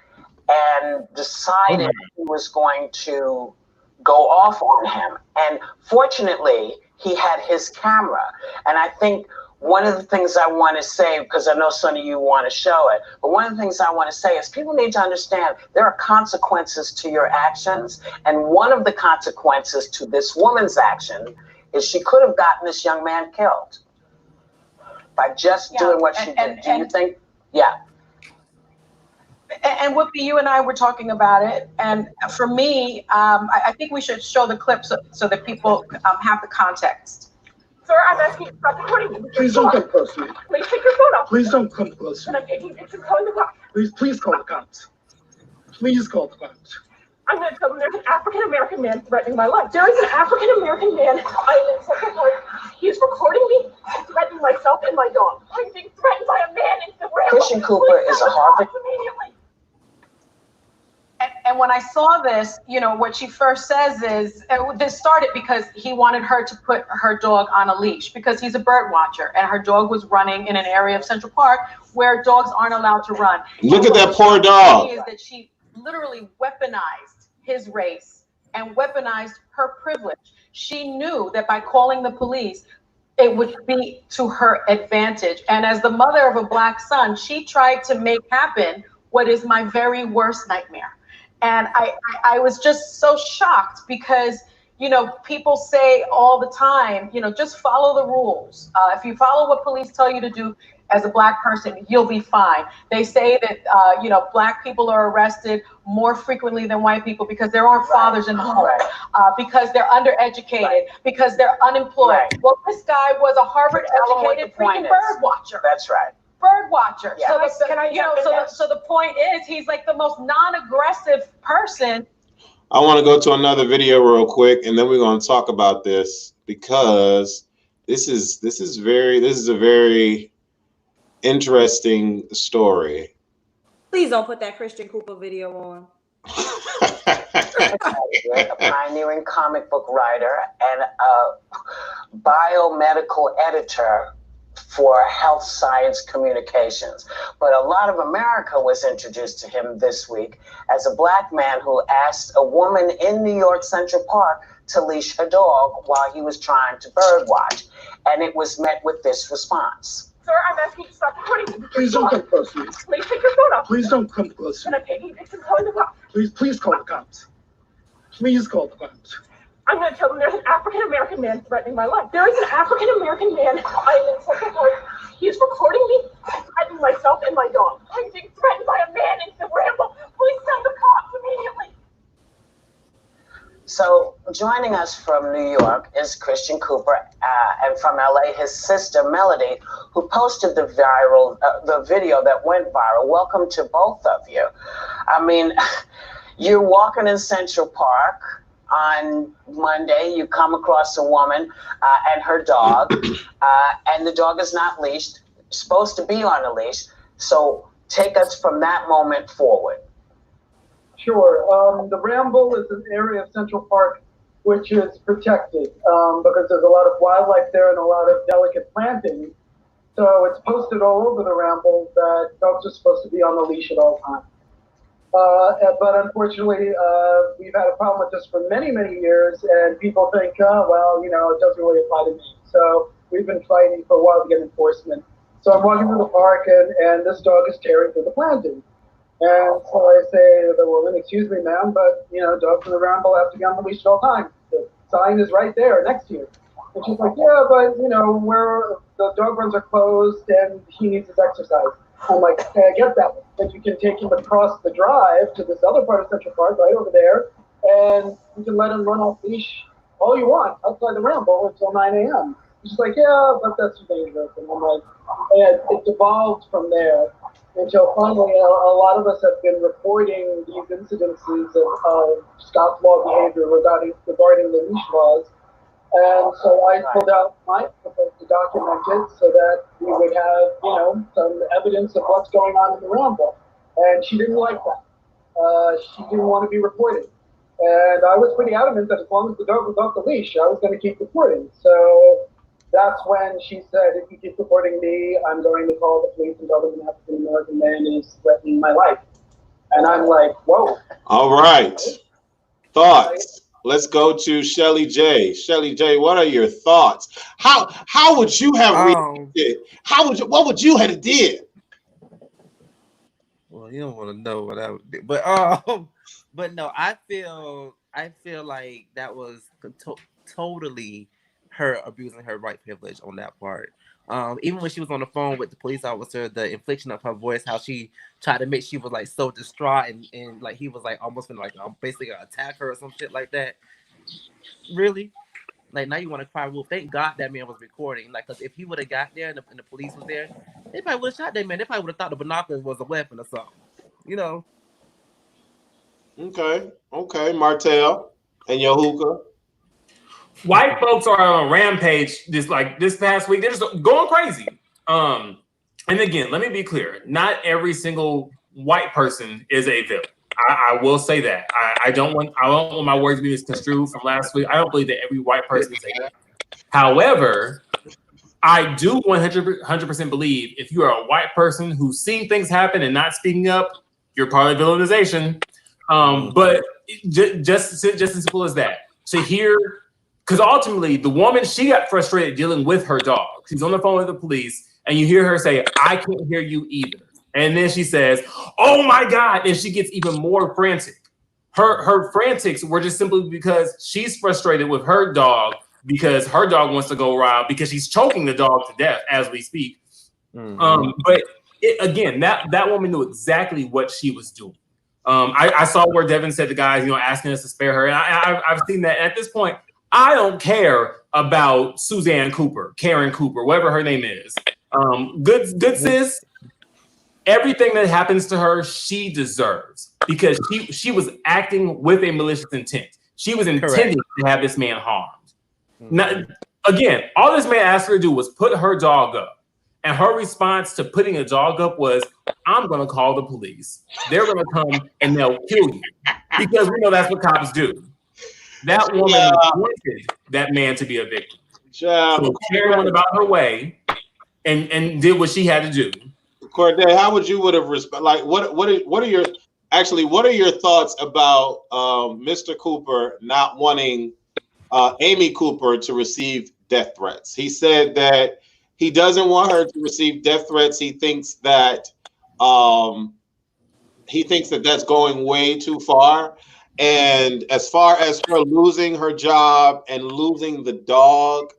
and decided he was going to go off on him. And fortunately, he had his camera. And I think one of the things I want to say, because I know some of you want to show it, but one of the things I want to say is people need to understand there are consequences to your actions. And one of the consequences to this woman's action is she could have gotten this young man killed by just doing what she did. Do you think? Yeah. And Whoopi, you and I were talking about it, and for me, I think we should show the clip so that people have the context. Sir, I'm asking you to stop recording me. Please don't come close to me. Please take your phone off. Please don't come close to And me. I'm taking pictures calling the cops. Please call the cops. Please call the cops. I'm going to tell them there's an African-American man threatening my life. There is an African-American man. I am in Central Park. He is recording me and threatening myself and my dog. I'm being threatened by a man in the rail. Christian Cooper is a Harvard. Immediately. And when I saw this, what she first says is, this started because he wanted her to put her dog on a leash because he's a bird watcher, and her dog was running in an area of Central Park where dogs aren't allowed to run. Look at that poor dog. Is that she literally weaponized his race and weaponized her privilege. She knew that by calling the police, it would be to her advantage. And as the mother of a black son, she tried to make happen what is my very worst nightmare. And I was just so shocked because, people say all the time, just follow the rules. If you follow what police tell you to do as a black person, you'll be fine. They say that, black people are arrested more frequently than white people because there aren't fathers in the home, because they're undereducated, because they're unemployed. Right. Well, this guy was a Harvard-educated freaking bird watcher. That's right. Bird watcher. Yeah. So the point is, he's like the most non-aggressive person I want to go to another video real quick, and then we're going to talk about this because this is a very interesting story. Please don't put that Christian Cooper video on. A pioneering comic book writer and a biomedical editor for health science communications. But a lot of America was introduced to him this week as a black man who asked a woman in New York Central Park to leash her dog while he was trying to bird watch. And it was met with this response. Sir, I'm asking you to stop recording me. Please don't come close to me. Please take your phone off. Please don't come close to And me. I'm taking victims calling the cops. Please call the cops. Please call the cops. I'm going to tell them there's an African-American man threatening my life. There is an African-American man. I'm in Central Park. He is recording me. I'm threatening myself and my dog. I'm being threatened by a man in the ramble. Please send the cops immediately. So joining us from New York is Christian Cooper, and from LA, his sister Melody, who posted the video that went viral. Welcome to both of you. I mean, you're walking in Central Park on Monday, you come across a woman and her dog, and the dog is not leashed, supposed to be on a leash. So take us from that moment forward. Sure. The Ramble is an area of Central Park which is protected because there's a lot of wildlife there and a lot of delicate plantings. So it's posted all over the Ramble that dogs are supposed to be on the leash at all times. But unfortunately, we've had a problem with this for many, many years, and people think, oh, well, you know, it doesn't really apply to me. So we've been fighting for a while to get enforcement. So I'm walking through the park, and this dog is tearing through the planting. And so I say to the woman, excuse me, ma'am, but, you know, dogs in the Ramble have to be on the leash at all times. The sign is right there next to you. And she's like, yeah, but, you know, the dog runs are closed, and he needs his exercise. I'm like, okay, I get that, but you can take him across the drive to this other part of Central Park, right over there, and you can let him run off leash all you want outside the Ramble until 9 a.m. She's like, yeah, but that's too dangerous. And I'm like, and it devolved from there until finally a lot of us have been reporting these incidences of scofflaw behavior regarding the leash laws. And so I pulled out my book to document it so that we would have, you know, some evidence of what's going on in the Ramble. And she didn't like that. She didn't want to be reported. And I was pretty adamant that as long as the dog was off the leash, I was going to keep reporting. So that's when she said, if you keep reporting me, I'm going to call the police and tell them an African-American man is threatening my life. And I'm like, whoa. All right. Thoughts? Let's go to Shelly J. Shelly J, what are your thoughts? How would you have reacted? What would you have did? Well, you don't want to know what I would do, but no, I feel like that was totally her abusing her white privilege on that part. Even when she was on the phone with the police officer, the inflection of her voice, how she tried to make she was like so distraught and like he was like almost gonna like basically gonna attack her or some shit like that. Really? Like now you want to cry wolf? Thank God that man was recording. Like, cause if he would have got there and the police was there, they probably would have shot that man. They probably would have thought the binoculars was a weapon or something. You know? Okay, Martell and your hookah. White folks are on a rampage this past week. They're just going crazy. And again, let me be clear. Not every single white person is a villain. I will say that. I don't want my words to be misconstrued from last week. I don't believe that every white person is a villain. However, I do 100% believe if you are a white person who's seeing things happen and not speaking up, you're part of villainization. But just as simple as that. To hear. Because ultimately, the woman, she got frustrated dealing with her dog. She's on the phone with the police, and you hear her say, I can't hear you either. And then she says, oh my God, and she gets even more frantic. Her frantics were just simply because she's frustrated with her dog because her dog wants to go wild because she's choking the dog to death as we speak. But again, that woman knew exactly what she was doing. I saw where Devin said the guys, asking us to spare her. And I've seen that. At this point, I don't care about Suzanne Cooper, Karen Cooper, whatever her name is. Good sis. everything that happens to her, she deserves because she was acting with a malicious intent. She was intending to have this man harmed. Now, again, all this man asked her to do was put her dog up. And her response to putting a dog up was, I'm going to call the police. They're going to come and they'll kill you. Because we know that's what cops do. That woman wanted that man to be a victim. So Karen went about her way and did what she had to do. Corday, how would you have responded? Like, what are your thoughts about Mr. Cooper not wanting Amy Cooper to receive death threats? He said that he doesn't want her to receive death threats. He thinks that that's going way too far. And as far as her losing her job and losing the dog,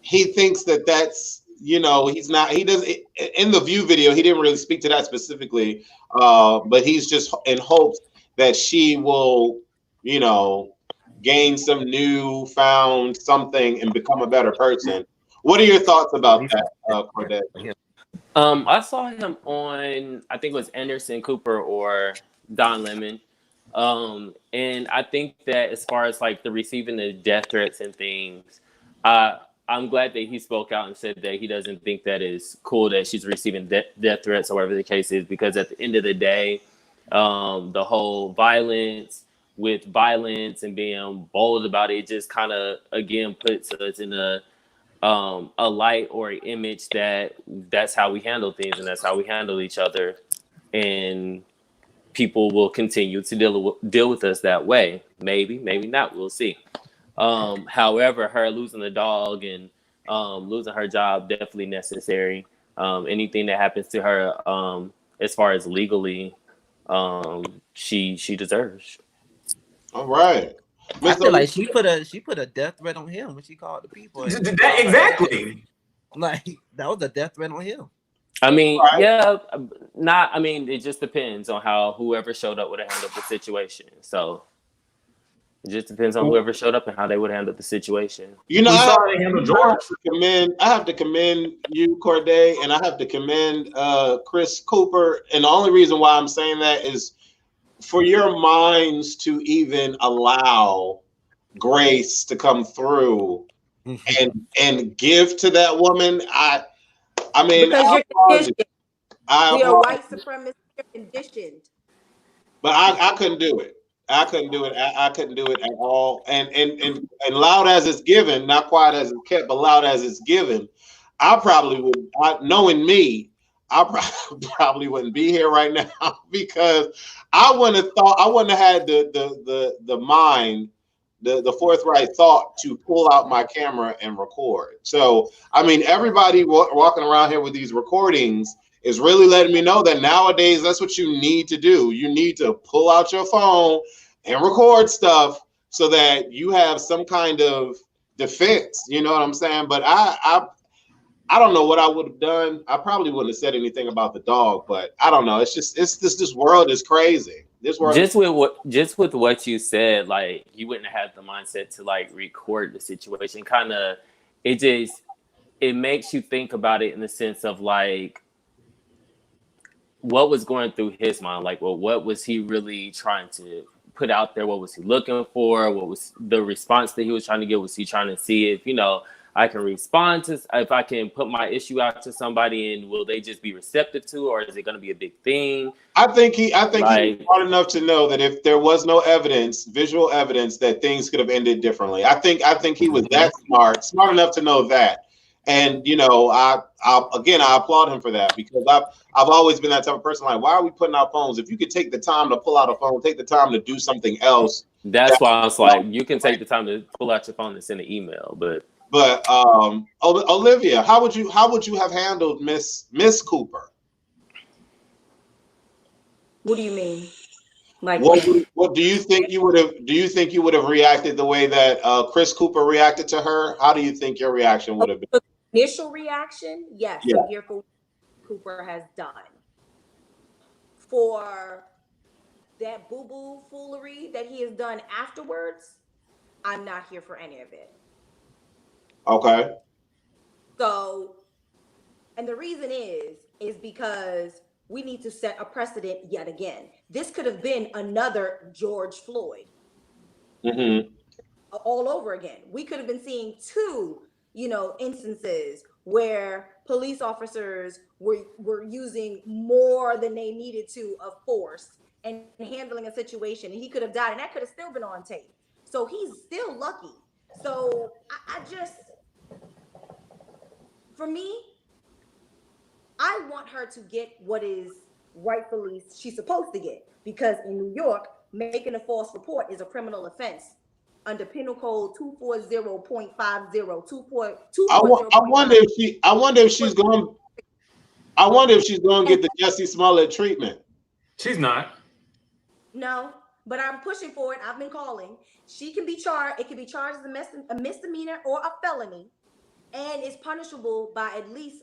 he thinks that that's, he doesn't, in the View video, he didn't really speak to that specifically, but he's just in hopes that she will, gain some newfound something and become a better person. What are your thoughts about that, Corday? I saw him on, I think it was Anderson Cooper or Don Lemon. And I think that as far as like the receiving the death threats and things, I'm glad that he spoke out and said that he doesn't think that is cool that she's receiving death threats or whatever the case is, because at the end of the day, the whole violence and being bold about it just kind of, again, puts us in a light or an image that's how we handle things and that's how we handle each other. And people will continue to deal with us that way. Maybe not. We'll see. However, her losing the dog and losing her job, definitely necessary. Anything that happens to her, as far as legally, she deserves. All right. I feel like she put a death threat on him when she called the people. Exactly. Like that was a death threat on him. I mean, it just depends on how whoever showed up would have handled the situation. So it just depends on whoever showed up and how they would handle the situation. I have to commend you, Corday, and I have to commend Chris Cooper. And the only reason why I'm saying that is for your minds to even allow grace to come through and give to that woman. I mean, because you're conditioned. We are applaud white supremacists, conditioned. But I couldn't do it. I couldn't do it. I couldn't do it at all. And loud as it's given, not quiet as it's kept, but loud as it's given, I probably would. Knowing me, I probably wouldn't be here right now because I wouldn't have had the mind, the forthright thought to pull out my camera and record. So I mean, everybody walking around here with these recordings is really letting me know that nowadays that's what you need to do. You need to pull out your phone and record stuff so that you have some kind of defense. You know what I'm saying? But I don't know what I would have done. I probably wouldn't have said anything about the dog, but I don't know. It's just this world is crazy. This world with what you said, like you wouldn't have had the mindset to like record the situation. Kind of, it makes you think about it in the sense of like what was going through his mind. Like, well, what was he really trying to put out there? What was he looking for? What was the response that he was trying to get? Was he trying to see if I can respond to, if I can put my issue out to somebody, and will they just be receptive to, or is it going to be a big thing? I think he's smart enough to know that if there was no evidence, visual evidence, that things could have ended differently. I think he was that smart enough to know that. And I applaud him for that, because I've always been that type of person. Like, why are we putting out phones? If you could take the time to pull out a phone, take the time to do something else. That's why I was like, you can take the time to pull out your phone and send an email, But Olivia, how would you have handled Miss Cooper? What do you mean? Like, what do you think you would have? Do you think you would have reacted the way that Chris Cooper reacted to her? How do you think your reaction would have been? Initial reaction, yes. Yeah. I'm here for what Cooper has done. For that boo-boo foolery that he has done afterwards, I'm not here for any of it. Okay. So, and the reason is because we need to set a precedent yet again. This could have been another George Floyd. Mm-hmm. All over again. We could have been seeing two, instances where police officers were using more than they needed to of force and handling a situation, and he could have died, and that could have still been on tape. So he's still lucky. So I just, for me, I want her to get what is rightfully she's supposed to get, because in New York, making a false report is a criminal offense under Penal Code 240.50. I wonder if she's going to get the Jussie Smollett treatment. She's not. No, but I'm pushing for it. I've been calling. She can be charged. It can be charged as a misdemeanor or a felony, and is punishable by at least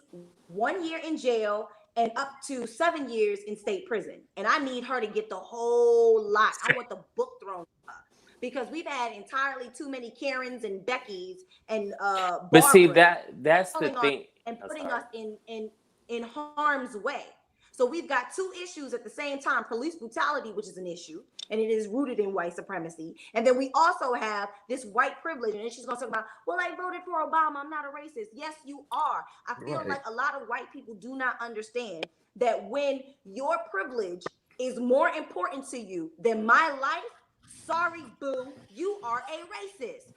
1 year in jail and up to 7 years in state prison. And I need her to get the whole lot. I want the book thrown at her, because we've had entirely too many Karens and Beckys and But see, Barbaras that's the thing. and putting us in harm's way. So we've got two issues at the same time: police brutality, which is an issue, and it is rooted in white supremacy. And then we also have this white privilege. And then she's going to talk about, well, I voted for Obama, I'm not a racist. Yes, you are. I feel like a lot of white people do not understand that when your privilege is more important to you than my life, sorry, boo, you are a racist.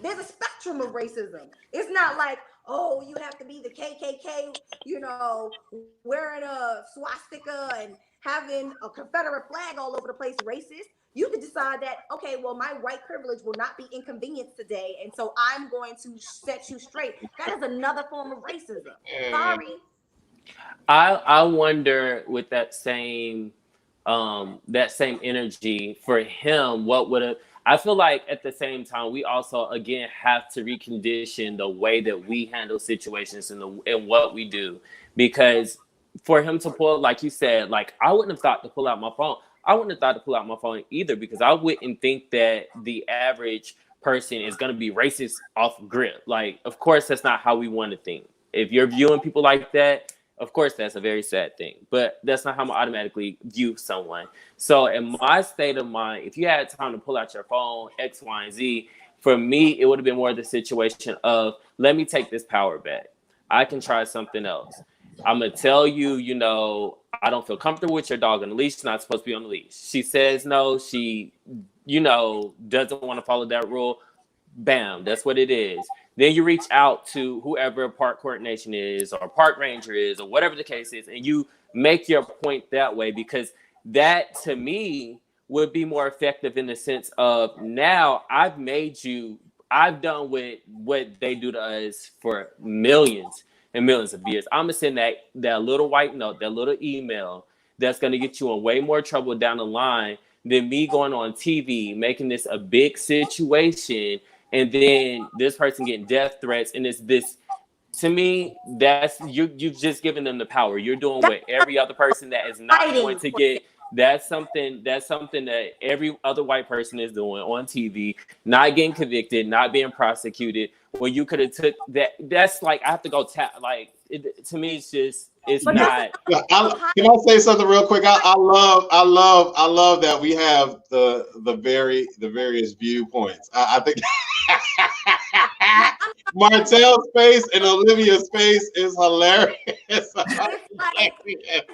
There's a spectrum of racism. It's not like, oh, you have to be the KKK, wearing a swastika and having a Confederate flag all over the place, racist. You could decide that, okay, well, my white privilege will not be inconvenienced today, and so I'm going to set you straight. That is another form of racism. Sorry. I wonder, with that same energy for him, what would have, I feel like at the same time, we also, again, have to recondition the way that we handle situations and what we do. Because for him to pull, like you said, like, I wouldn't have thought to pull out my phone. I wouldn't have thought to pull out my phone either, because I wouldn't think that the average person is going to be racist off grip. Like, of course, that's not how we want to think. If you're viewing people like that, of course, that's a very sad thing, but that's not how I automatically view someone. So in my state of mind, if you had time to pull out your phone, X, Y, and Z, for me, it would have been more the situation of, let me take this power back. I can try something else. I'm going to tell you, I don't feel comfortable with your dog on the leash. She's not supposed to be on the leash. She says no. She, doesn't want to follow that rule. Bam, that's what it is. Then you reach out to whoever park coordination is, or park ranger is, or whatever the case is, and you make your point that way, because that, to me, would be more effective in the sense of, now I've done with what they do to us for millions and millions of years. I'm gonna send that little white note, that little email that's gonna get you in way more trouble down the line than me going on TV, making this a big situation, and then this person getting death threats. And it's this, to me, that's you've just given them the power. You're doing what every other person that is not going to get. That's something that every other white person is doing on TV, not getting convicted, not being prosecuted. When you could have took that. That's like, I have to go tap. Like, to me, it's not. Can I say something real quick? I love that we have the various viewpoints. I think Martel's face and Olivia's face is hilarious. It's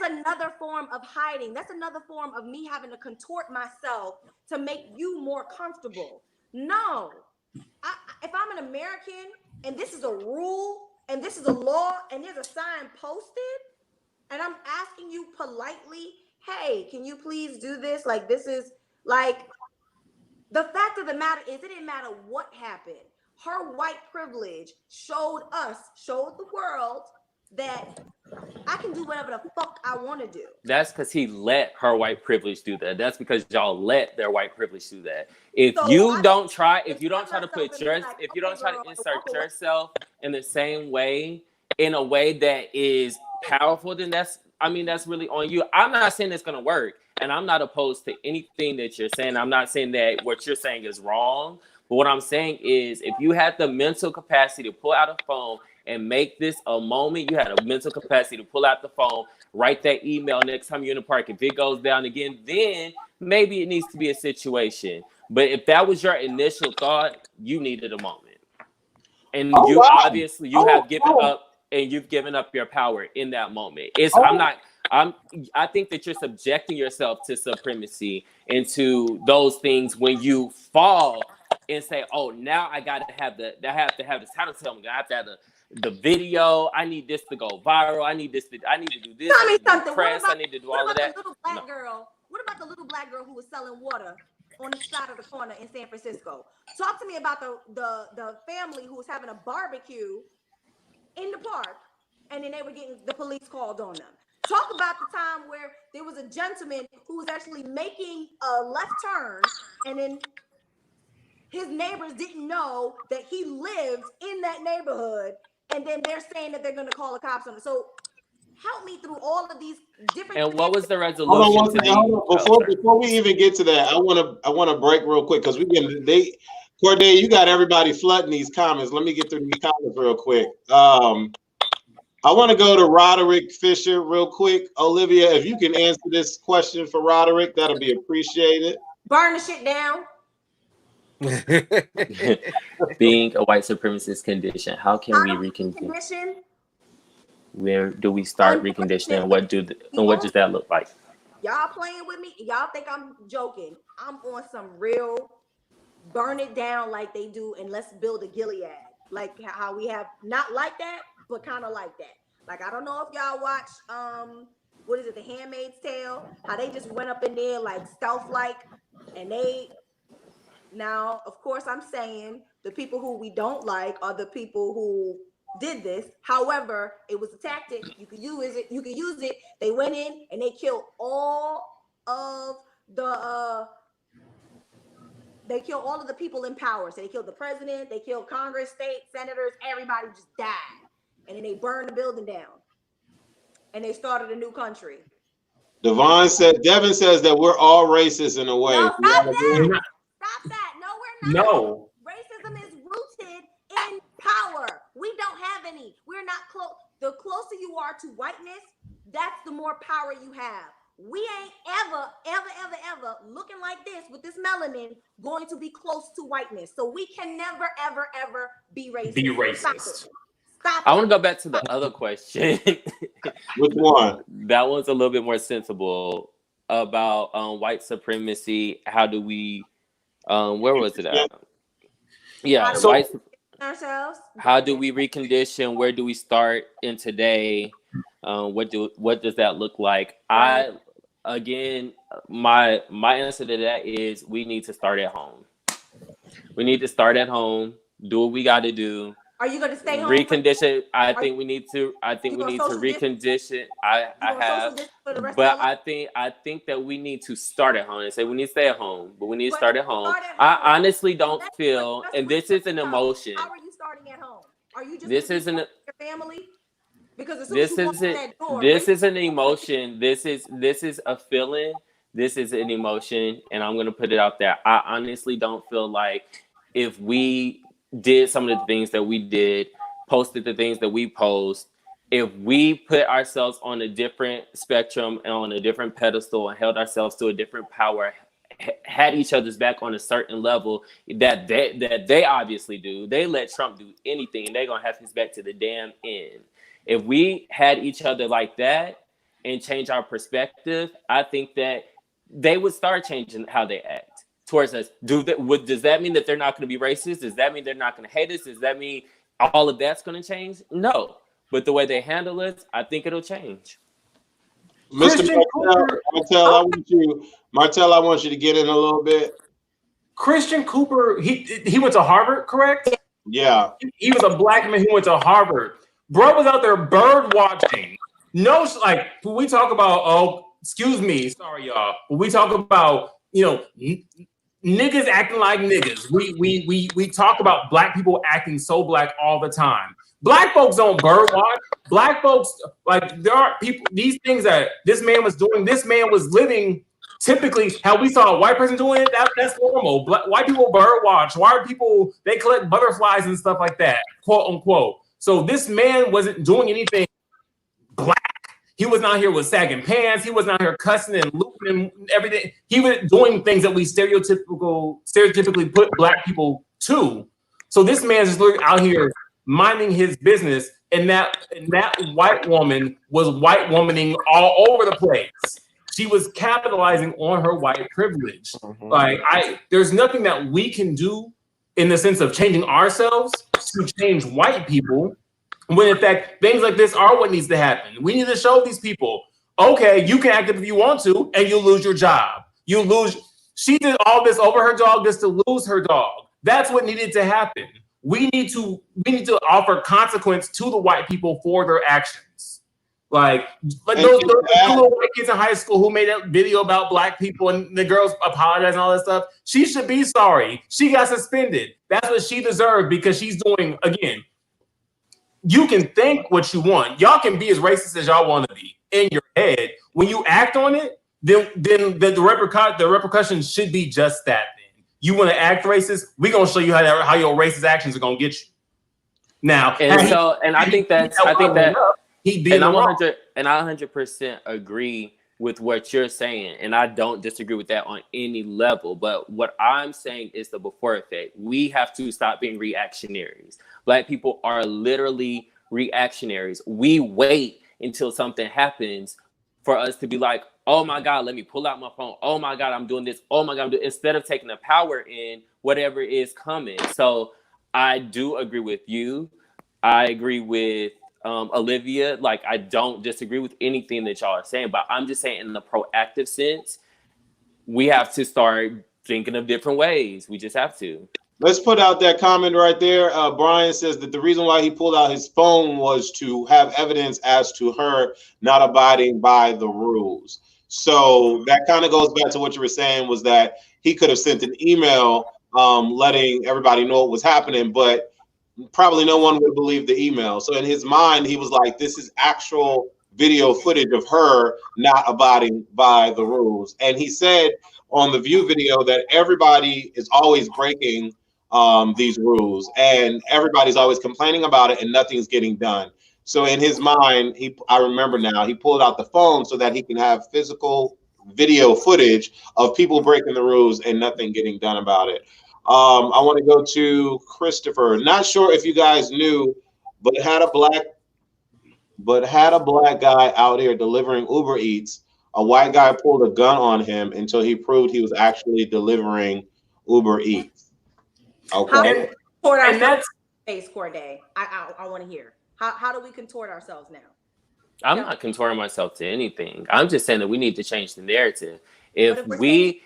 another form of hiding. That's another form of me having to contort myself to make you more comfortable. No, if I'm an American and this is a rule and this is a law and there's a sign posted, and I'm asking you politely, hey, can you please do this? Like, this is like, the fact of the matter is, it didn't matter what happened. Her white privilege showed the world that I can do whatever the fuck I want to do. That's because he let her white privilege do that. That's because y'all let their white privilege do that. If you don't try to insert yourself in the same way, in a way that is powerful, then that's really on you. I'm not saying it's gonna work, and I'm not opposed to anything that you're saying. I'm not saying that what you're saying is wrong, but what I'm saying is, if you had the mental capacity to pull out a phone and make this a moment. You had a mental capacity to pull out the phone, write that email next time you're in the park. If it goes down again, then maybe it needs to be a situation. But if that was your initial thought, you needed a moment. And you obviously have given up, and you've given up your power in that moment. I think that you're subjecting yourself to supremacy and to those things when you fall and say, oh, now I have to have this title tell me, I have to have the video, I need this to go viral, I need to do this, Tell me I need to something. do press, What I need to do all of that. What about the little black girl who was selling water on the side of the corner in San Francisco? Talk to me about the family who was having a barbecue in the park, and then they were getting the police called on them. Talk about the time where there was a gentleman who was actually making a left turn, and then his neighbors didn't know that he lived in that neighborhood, and then they're saying that they're going to call the cops on him. So help me through all of these different. And what was the resolution to the? Before we even get to that, I want to break real quick because Corday, you got everybody flooding these comments. Let me get through these comments real quick. I want to go to Roderick Fisher real quick. Olivia, if you can answer this question for Roderick, that'll be appreciated. Burn the shit down. Being a white supremacist condition, how can we recondition? Where do we start reconditioning? What does that look like? Y'all playing with me? Y'all think I'm joking? I'm on some real burn it down like they do, and let's build a Gilead. Like how we have not like that, but kind of like that. Like, I don't know if y'all watch what is it, The Handmaid's Tale? How they just went up in there like stealth-like, and now, of course, I'm saying the people who we don't like are the people who did this. However, it was a tactic. You could use it. They went in and they killed all of the people in power. So they killed the president, they killed Congress, state senators, everybody just died. And then they burned the building down. And they started a new country. Devin says that we're all racist in a way. No, stop that. No, we're not. No. Racism is rooted in power. We don't have any. We're not close. The closer you are to whiteness, that's the more power you have. We ain't ever looking like this with this melanin going to be close to whiteness. So we can never, ever be racist. Stop I want to go back to the other question. Which one? That one's a little bit more sensible about white supremacy. How do we, where was it at? Yeah, how do we recondition? Where do we start in today? What does that look like? Again, my answer to that is we need to start at home. We need to start at home, do what we got to do. Are you going to stay home? Recondition. I think we need to recondition. I think that we need to start at home and say we need to stay at home, but we need to start at home. I honestly don't feel, and this is an emotion. How are you starting at home? Are you just this isn't your family? Because as soon this as you walk isn't in that door, this is an emotion. This is a feeling. This is an emotion, and I'm gonna put it out there. I honestly don't feel like if we did some of the things that we did, posted the things that we post, if we put ourselves on a different spectrum and on a different pedestal and held ourselves to a different power, had each other's back on a certain level that they obviously do. They let Trump do anything and they're gonna have his back to the damn end. If we had each other like that and change our perspective, I think that they would start changing how they act towards us. Does that mean that they're not going to be racist? Does that mean they're not going to hate us? Does that mean all of that's going to change? No. But the way they handle us, I think it'll change. Mr. Martell, I want you to get in a little bit. Christian Cooper, he went to Harvard, correct? Yeah. He was a black man who went to Harvard. Bro was out there bird watching. No, like when we talk about, excuse me, sorry y'all. When we talk about, niggas acting like niggas. We talk about black people acting so black all the time. Black folks don't bird watch. Black folks, like, there are people, these things that this man was doing, this man was living typically how we saw a white person doing it, that's normal. White people bird watch. White people, they collect butterflies and stuff like that, quote unquote. So this man wasn't doing anything black. He was not here with sagging pants. He was not here cussing and looping and everything. He was doing things that we stereotypically put black people to. So this man's just literally out here minding his business, and that white woman was white womaning all over the place. She was capitalizing on her white privilege. Like there's nothing that we can do in the sense of changing ourselves to change white people. When in fact, things like this are what needs to happen. We need to show these people, okay, you can act if you want to, and you lose your job. She did all this over her dog just to lose her dog. That's what needed to happen. We need to offer consequence to the white people for their actions. Like those little white kids in high school who made that video about black people and the girls apologize and all that stuff. She should be sorry. She got suspended. That's what she deserved because she's doing, again, you can think what you want. Y'all can be as racist as y'all want to be in your head. When you act on it, then the repercussions should be just that. Then you want to act racist, we're gonna show you how your racist actions are gonna get you. Now, I think that he did. And I 100% agree with what you're saying, and I don't disagree with that on any level. But what I'm saying is the before effect. We have to stop being reactionaries. Black people are literally reactionaries. We wait until something happens for us to be like, oh my God, let me pull out my phone. Oh my God, I'm doing this. Oh my God, instead of taking the power in whatever is coming. So I do agree with you. I agree with Olivia. Like, I don't disagree with anything that y'all are saying, but I'm just saying in the proactive sense, we have to start thinking of different ways. We just have to. Let's put out that comment right there. Brian says that the reason why he pulled out his phone was to have evidence as to her not abiding by the rules. So that kind of goes back to what you were saying, was that he could have sent an email letting everybody know what was happening, but probably no one would believe the email. So in his mind, he was like, this is actual video footage of her not abiding by the rules. And he said on the View video that everybody is always breaking these rules and everybody's always complaining about it and nothing's getting done. So in his mind, I remember now, he pulled out the phone so that he can have physical video footage of people breaking the rules and nothing getting done about it. I want to go to Christopher. Not sure if you guys knew, but had a black guy out here delivering Uber Eats. A white guy pulled a gun on him until he proved he was actually delivering Uber Eats. Okay. And that's face Corday. I want to hear. How do we contort ourselves now? I'm not contorting myself to anything. I'm just saying that we need to change the narrative. If we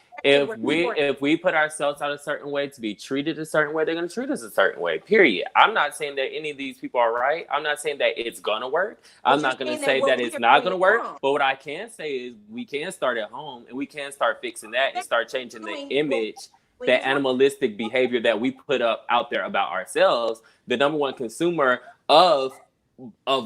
put ourselves out a certain way to be treated a certain way, they're going to treat us a certain way, period. I'm not saying that any of these people are right. I'm not saying that it's going to work. I'm not going to say that it's not going to work. But what I can say is we can start at home and we can start fixing that and start changing the image, that animalistic behavior that we put out there about ourselves. The number one consumer of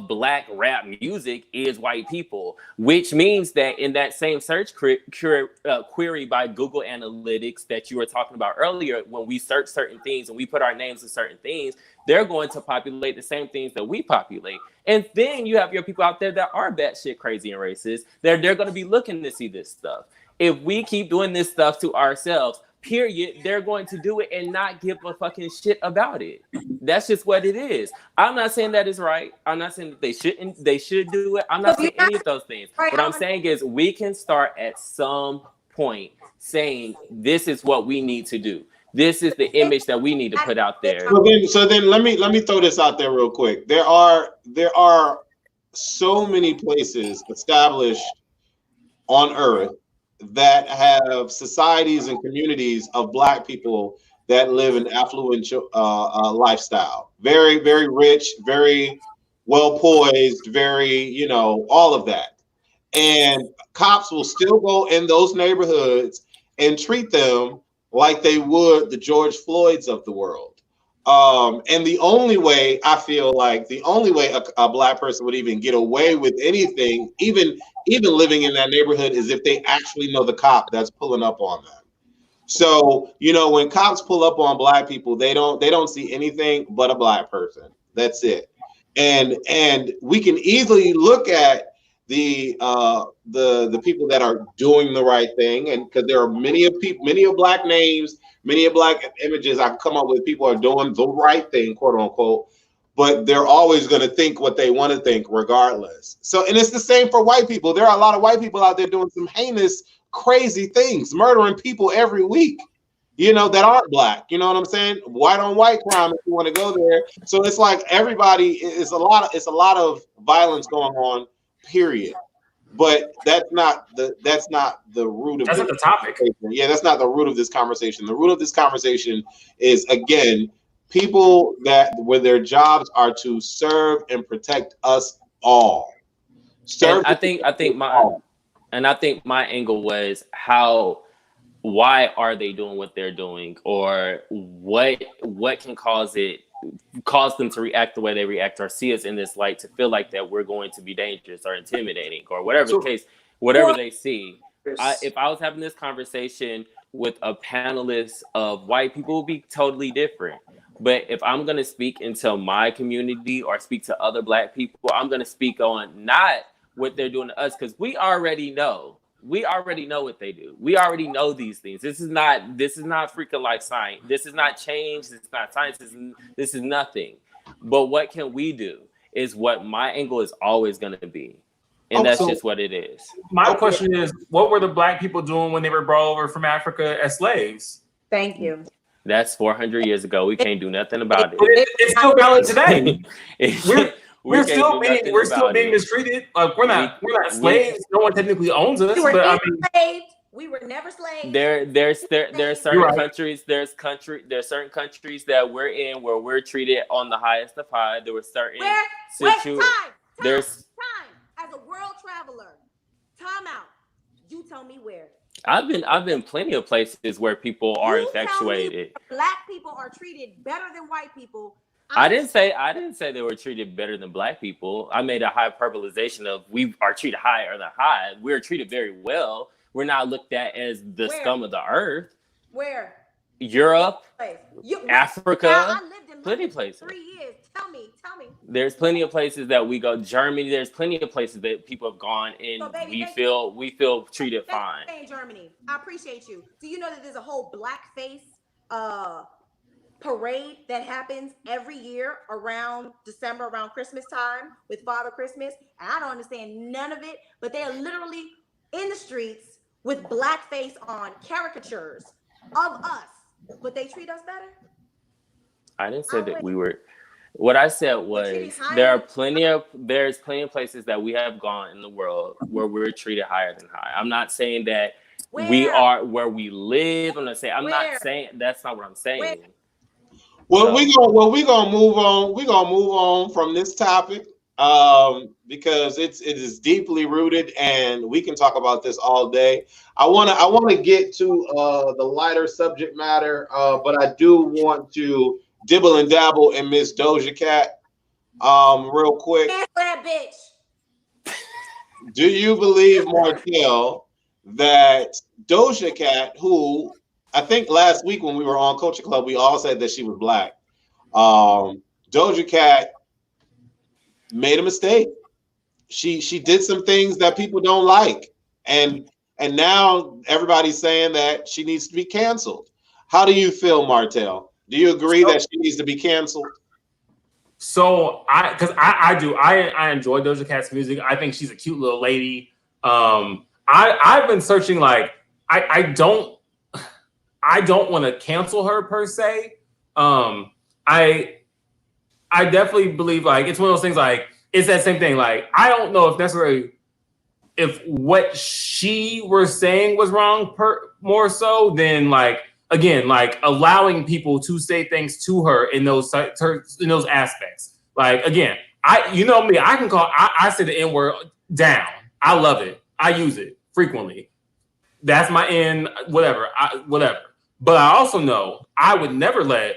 black rap music is white people, which means that in that same search query by Google Analytics that you were talking about earlier, when we search certain things and we put our names to certain things, they're going to populate the same things that we populate. And then you have your people out there that are batshit crazy and racist. They're going to be looking to see this stuff. If we keep doing this stuff to ourselves, period, they're going to do it and not give a fucking shit about it. That's just what it is. I'm not saying that is right. I'm not saying that they should do it. I'm not saying any of those things. What I'm saying is we can start at some point saying this is what we need to do. This is the image that we need to put out there. So then let me throw this out there real quick. There are so many places established on Earth that have societies and communities of black people that live an affluent lifestyle. Very, very rich, very well poised, very, all of that. And cops will still go in those neighborhoods and treat them like they would the George Floyds of the world. And the only way, I feel like a black person would even get away with anything, even living in that neighborhood, is if they actually know the cop that's pulling up on them. So, when cops pull up on black people, they don't see anything but a black person. That's it. and we can easily look at the people that are doing the right thing, and because there are many of black names, many of black images I've come up with, people are doing the right thing, quote unquote, but they're always going to think what they want to think regardless. So, and it's the same for white people. There are a lot of white people out there doing some heinous, crazy things, murdering people every week, you know, that aren't black. You know what I'm saying? White on white crime, if you want to go there. So it's like everybody is a lot of violence going on, period. But that's not the root of that's not the topic. Yeah, that's not the root of this conversation. The root of this conversation is, again, people where their jobs are to serve and protect us all. I think my angle was why are they doing what they're doing, or what can cause them to react the way they react, or see us in this light to feel like that we're going to be dangerous or intimidating, or whatever the case, whatever they see. If I was having this conversation with a panelist of white people, it would be totally different. But if I'm going to speak into my community or speak to other black people, I'm going to speak on not what they're doing to us, because we already know what they do. We already know these things. This is not freaking like science. This is not change. This is not science. This is nothing. But what can we do is what my angle is always going to be. And that's just what it is. My question is, what were the black people doing when they were brought over from Africa as slaves? Thank you. That's 400 years ago. We can't do nothing about it. It's still valid today. We're still being mistreated. Like we're not slaves. No one technically owns us. We were But enslaved. We were never slaves. There are certain countries. There's certain countries that we're in where we're treated on the highest of high. There were certain There's time as a world traveler. Time out. You tell me where. I've been plenty of places where people are infatuated. Black people are treated better than white people. I didn't say they were treated better than black people. I made a hyperbolization of we are treated higher than high. We're treated very well. We're not looked at as the scum of the earth. Where? Europe, Africa, I lived in plenty of places. 3 years. Tell me. There's plenty of places that we go. Germany. There's plenty of places that people have gone and we feel treated fine. In Germany, I appreciate you. Do you know that there's a whole blackface parade that happens every year around December, around Christmas time with Father Christmas? And I don't understand none of it, but they are literally in the streets with blackface on, caricatures of us, but they treat us better. I didn't say that we were. What I said was there's plenty of places that we have gone in the world where we're treated higher than high. I'm not saying that we are where we live. I'm not saying that's not what I'm saying. Well, we're gonna move on. We're gonna move on from this topic because it is deeply rooted, and we can talk about this all day. I wanna get to the lighter subject matter, but I do want to dibble and dabble in Miss Doja Cat real quick. That bitch. Do you believe, Martell, that Doja Cat, who I think last week when we were on Culture Club, we all said that she was black. Doja Cat made a mistake. She did some things that people don't like, and now everybody's saying that she needs to be canceled. How do you feel, Martell? Do you agree that she needs to be canceled? So I do. I enjoy Doja Cat's music. I think she's a cute little lady. I've been searching, like I don't want to cancel her per se. I definitely believe, like, it's one of those things, like, it's that same thing. Like, I don't know if necessarily if what she was saying was wrong more so than, like, again, like, allowing people to say things to her in those aspects. Like, again, you know me, I say the N-word down. I love it. I use it frequently. That's my N, whatever. But I also know I would never let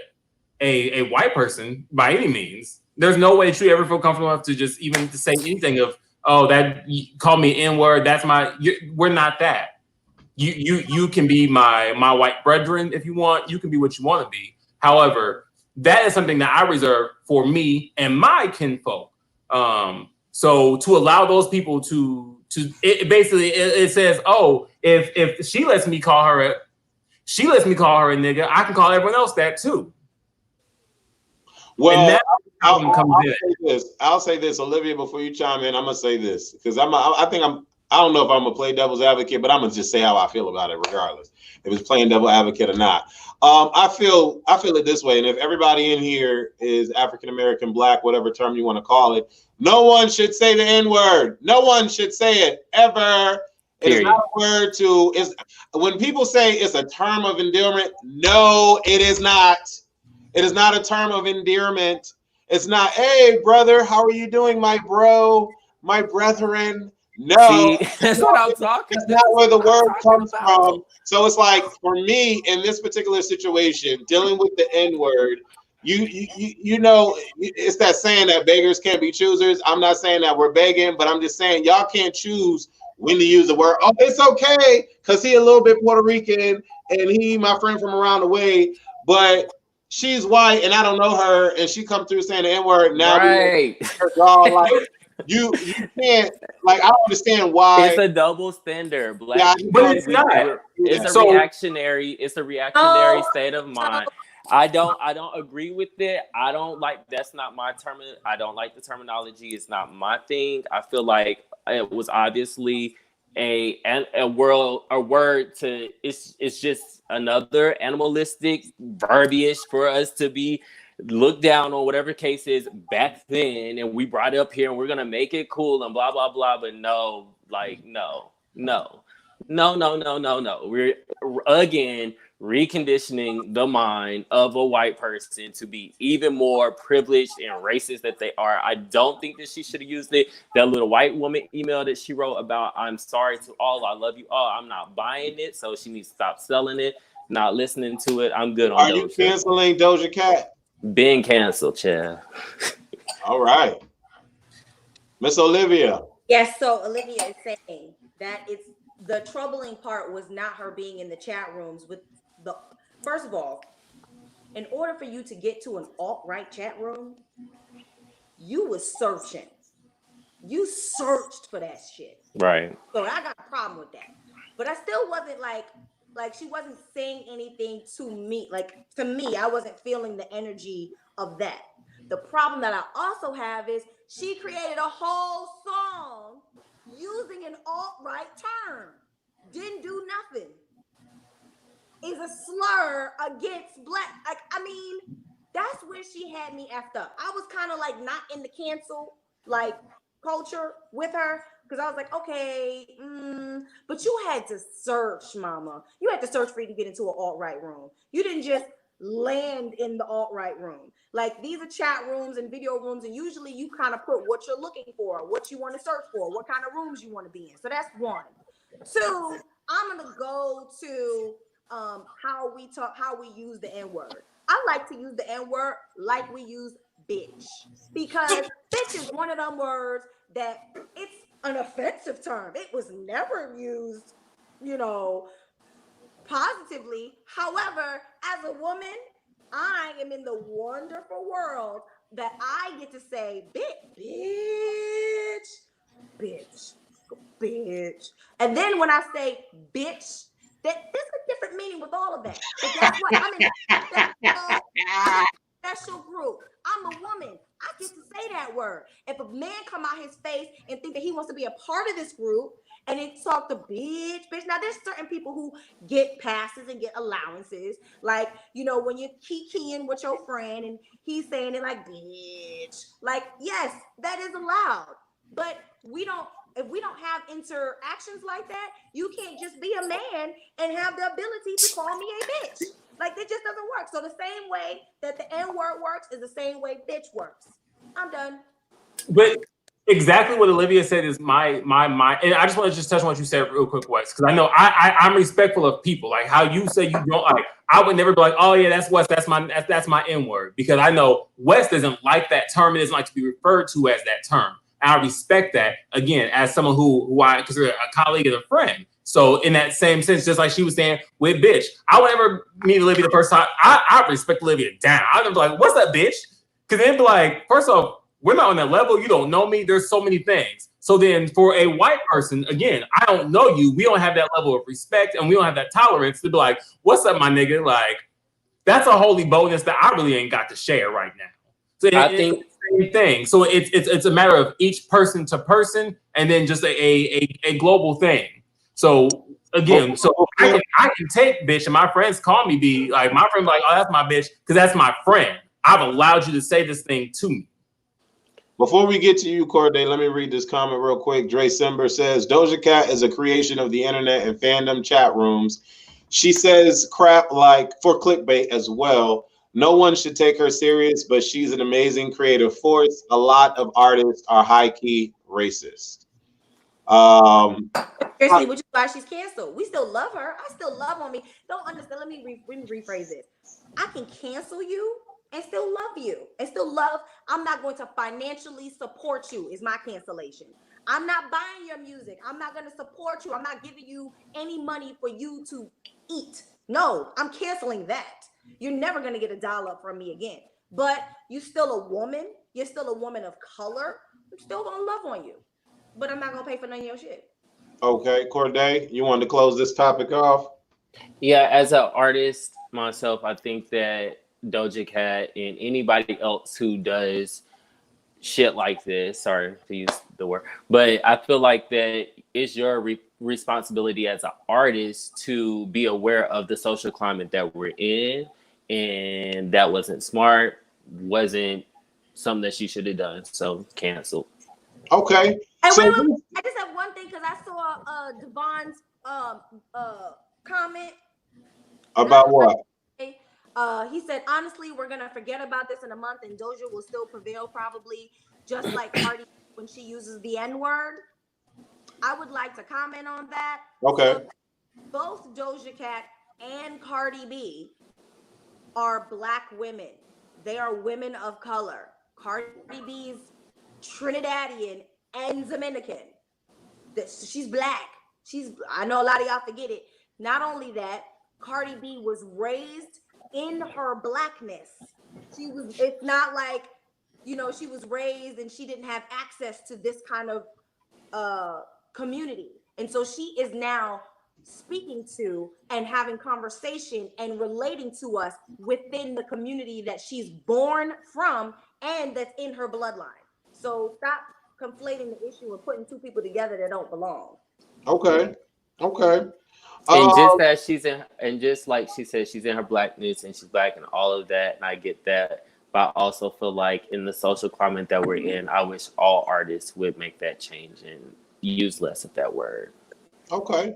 a white person, by any means, there's no way she ever feel comfortable enough to just even to say anything of, oh, that call me N-word. That's we're not that. You can be my white brethren if you want. You can be what you want to be. However, that is something that I reserve for me and my kinfolk. So to allow those people to it says, oh, if she lets me call her a nigga, I can call everyone else that too. Well, I'll say this, Olivia, before you chime in. I'm gonna say this because I don't know if I'm gonna play devil's advocate, but I'm gonna just say how I feel about it, regardless if it's playing devil advocate or not. I feel it this way, and if everybody in here is African American, Black, whatever term you want to call it, no one should say the N-word. No one should say it ever. It is not a word to. When people say it's a term of endearment, no, it is not. It is not a term of endearment. It's not, hey, brother, how are you doing, my bro, my brethren? No, See, that's what I'm talking about. That's not where the word comes from. So it's like, for me, in this particular situation, dealing with the N-word, you know, it's that saying that beggars can't be choosers. I'm not saying that we're begging, but I'm just saying y'all can't choose when to use the word. Oh, it's okay, because he a little bit Puerto Rican, and he my friend from around the way, but she's white and I don't know her, and she come through saying the N-word. Now right. Her dog, like you can't, like, I don't understand why. It's a double standard. Black Yeah, people, but it's not. It's a reactionary state of mind. I don't agree with it. I don't like, that's not my term. I don't like the terminology. It's not my thing. I feel like it was obviously a word to, it's just another animalistic verbiage for us to be looked down on, whatever case is back then, and we brought it up here and we're gonna make it cool and blah blah blah. But no, like no. We're again reconditioning the mind of a white person to be even more privileged and racist that they are. I don't think that she should have used it. That little white woman email that she wrote about, I'm sorry to all, I love you all, I'm not buying it, so she needs to stop selling it, not listening to it. I'm good on Doja. Are you canceling Doja Cat? Being canceled, Chad. All right. Miss Olivia. Yes, so Olivia is saying that it's the troubling part was not her being in the chat rooms with the, first of all, in order for you to get to an alt-right chat room, you was searching. You searched for that shit. Right. So I got a problem with that. But I still wasn't like she wasn't saying anything to me. Like, to me, I wasn't feeling the energy of that. The problem that I also have is she created a whole song using an alt-right term. Didn't do nothing. Is a slur against Black. Like, I mean, that's where she had me effed up. I was kind of like not in the cancel like culture with her, because I was like, okay, but you had to search, mama. You had to search for you to get into an alt-right room. You didn't just land in the alt-right room. Like, these are chat rooms and video rooms, and usually you kind of put what you're looking for, what you want to search for, what kind of rooms you want to be in. So that's one. Two, I'm gonna go to how we use the N-word. I like to use the N-word like we use bitch, because bitch is one of them words that it's an offensive term. It was never used, positively. However, as a woman, I am in the wonderful world that I get to say bitch. And then when I say bitch, there's a different meaning with all of that. But guess what? I'm in a special group. I'm a woman. I get to say that word. If a man come out his face and think that he wants to be a part of this group and then talk to bitch. Now, there's certain people who get passes and get allowances. Like, when you're kikiing with your friend and he's saying it like bitch. Like, yes, that is allowed. But if we don't have interactions like that, you can't just be a man and have the ability to call me a bitch. Like, it just doesn't work. So the same way that the N-word works is the same way bitch works. I'm done. But exactly what Olivia said is my, and I just want to just touch on what you said real quick, Wes, because I know I'm respectful of people. Like how you say you don't like, I would never be like, oh yeah, that's Wes, that's my N-word, because I know Wes doesn't like that term. It doesn't like to be referred to as that term. I respect that, again, as someone who I consider a colleague and a friend. So in that same sense, just like she was saying with bitch, I would never meet Olivia the first time. I respect Olivia down. I'd be like, what's that bitch? Because they'd be like, first off, we're not on that level. You don't know me. There's so many things. So then for a white person, again, I don't know you. We don't have that level of respect and we don't have that tolerance to be like, what's up, my nigga? Like, that's a holy bonus that I really ain't got to share right now. So I think it's the same thing. So it's a matter of each person to person and then just a global thing. So again, so I can take bitch and my friends call me B. Like my friend like, oh, that's my bitch, because that's my friend. I've allowed you to say this thing to me. Before we get to you, Corday, let me read this comment real quick. Dre Simber says, Doja Cat is a creation of the internet and fandom chat rooms. She says crap like for clickbait as well. No one should take her serious, but she's an amazing creative force. A lot of artists are high-key racist. Seriously, which is why she's canceled. We still love her. I still love on me. Don't understand. Let me rephrase this. I can cancel you and still love you and still love. I'm not going to financially support you is my cancellation. I'm not buying your music. I'm not going to support you. I'm not giving you any money for you to eat. No, I'm canceling that. You're never going to get $1 from me again. But you're still a woman. You're still a woman of color. I'm still going to love on you. But I'm not going to pay for none of your shit. Okay, Corday, you wanted to close this topic off? Yeah, as an artist myself, I think that Doja Cat and anybody else who does shit like this, sorry to use the word, but I feel like that it's your responsibility as an artist to be aware of the social climate that we're in, and that wasn't smart, wasn't something that she should have done, so canceled. Okay. And so, wait, I just have one thing because I saw Devon's comment. About what? He said, honestly, we're going to forget about this in a month and Doja will still prevail probably just like Cardi when she uses the N-word. I would like to comment on that. Okay. So, both Doja Cat and Cardi B are Black women. They are women of color. Cardi B's Trinidadian and Dominican. She's Black. I know a lot of y'all forget it. Not only that, Cardi B was raised in her Blackness. It's not like, she was raised and she didn't have access to this kind of community. And so she is now speaking to and having conversation and relating to us within the community that she's born from and that's in her bloodline. So stop conflating the issue and putting two people together that don't belong. Okay. And just that she's in, and just like she said, she's in her Blackness and she's Black and all of that, and I get that. But I also feel like in the social climate that we're in, I wish all artists would make that change and use less of that word. Okay.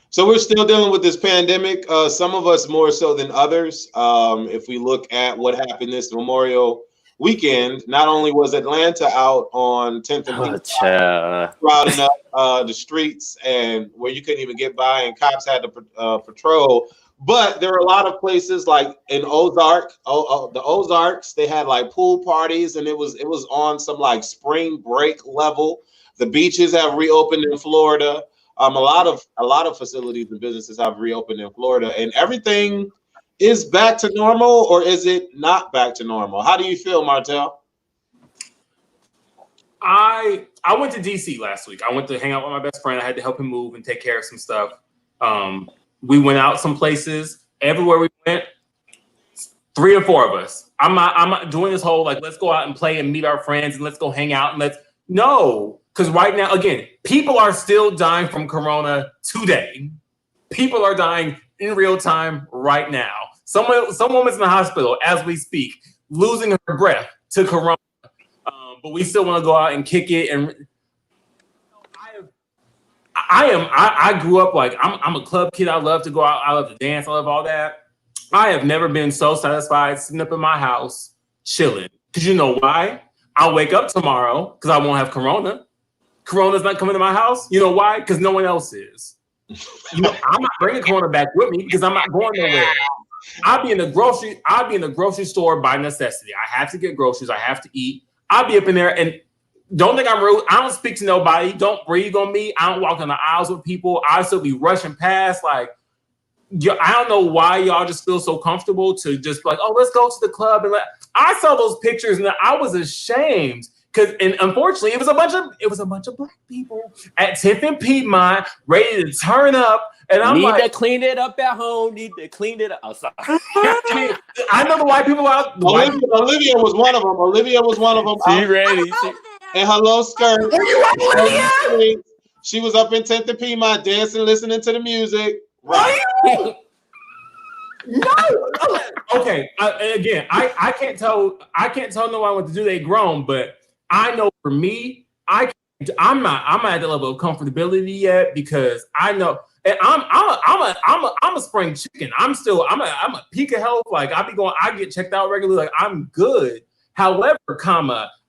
So we're still dealing with this pandemic. Some of us more so than others. If we look at what happened this Memorial weekend, not only was Atlanta out on 10th and P, crowding up the streets and where you couldn't even get by and cops had to patrol, but there were a lot of places like in the Ozarks, they had like pool parties and it was on some like spring break level. The beaches have reopened in Florida. A lot of facilities and businesses have reopened in Florida, and everything is back to normal, or is it not back to normal? How do you feel, Martel? I went to DC last week. I went to hang out with my best friend. I had to help him move and take care of some stuff. We went out some places. Everywhere we went, 3 or 4 of us. I'm not doing this whole like let's go out and play and meet our friends and let's go hang out and no. Because right now, again, people are still dying from corona today. People are dying in real time right now. Some woman's in the hospital as we speak, losing her breath to corona. But we still want to go out and kick it. And I grew up like I'm a club kid. I love to go out. I love to dance. I love all that. I have never been so satisfied sitting up in my house chilling. Because you know why? I'll wake up tomorrow because I won't have corona. Corona's not coming to my house. You know why? Because no one else is. I'm not bringing corona back with me because I'm not going nowhere. I'll be in the grocery store by necessity. I have to get groceries. I have to eat. I'll be up in there and don't think I'm rude. I don't speak to nobody. Don't breathe on me. I don't walk in the aisles with people. I still be rushing past. Like, I don't know why y'all just feel so comfortable to just be like, oh, let's go to the club. And I saw those pictures and I was ashamed. And unfortunately, it was a bunch of black people at 10th and Piedmont ready to turn up. And I'm Need like, to clean it up at home. Need to clean it up. Oh, sorry. I know the white people out. Olivia was one of them. Olivia was one of them. She ready. In her little skirt. Were you Olivia? She was up in 10th and Piedmont dancing, listening to the music. Right. No. Okay. Again, I can't tell no one what to do. They grown, but I know for me, I'm not at the level of comfortability yet because I know, and I'm a spring chicken. I'm a peak of health. Like I get checked out regularly. Like I'm good. However,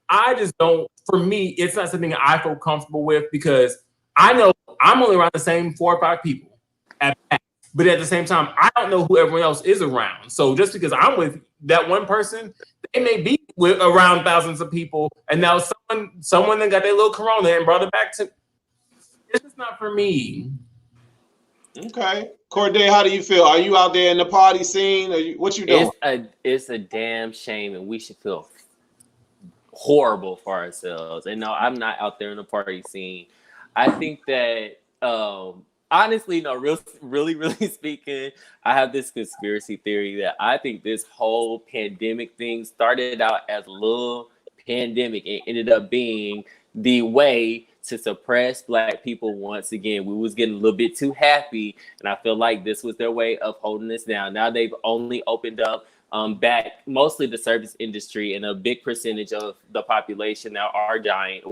I just don't. For me, it's not something I feel comfortable with because I know I'm only around the same 4 or 5 people at best. But at the same time, I don't know who everyone else is around. So just because I'm with that one person, they may be with around thousands of people, and now someone that got their little corona and brought it back to. It's just not for me. Okay, Corday, how do you feel? Are you out there in the party scene? What you doing? It's a damn shame, and we should feel horrible for ourselves. And no, I'm not out there in the party scene. I think that. Honestly, no, really speaking, I have this conspiracy theory that I think this whole pandemic thing started out as a little pandemic and ended up being the way to suppress Black people once again. We was getting a little bit too happy, and I feel like this was their way of holding us down. Now they've only opened up back mostly the service industry, and a big percentage of the population that are dying,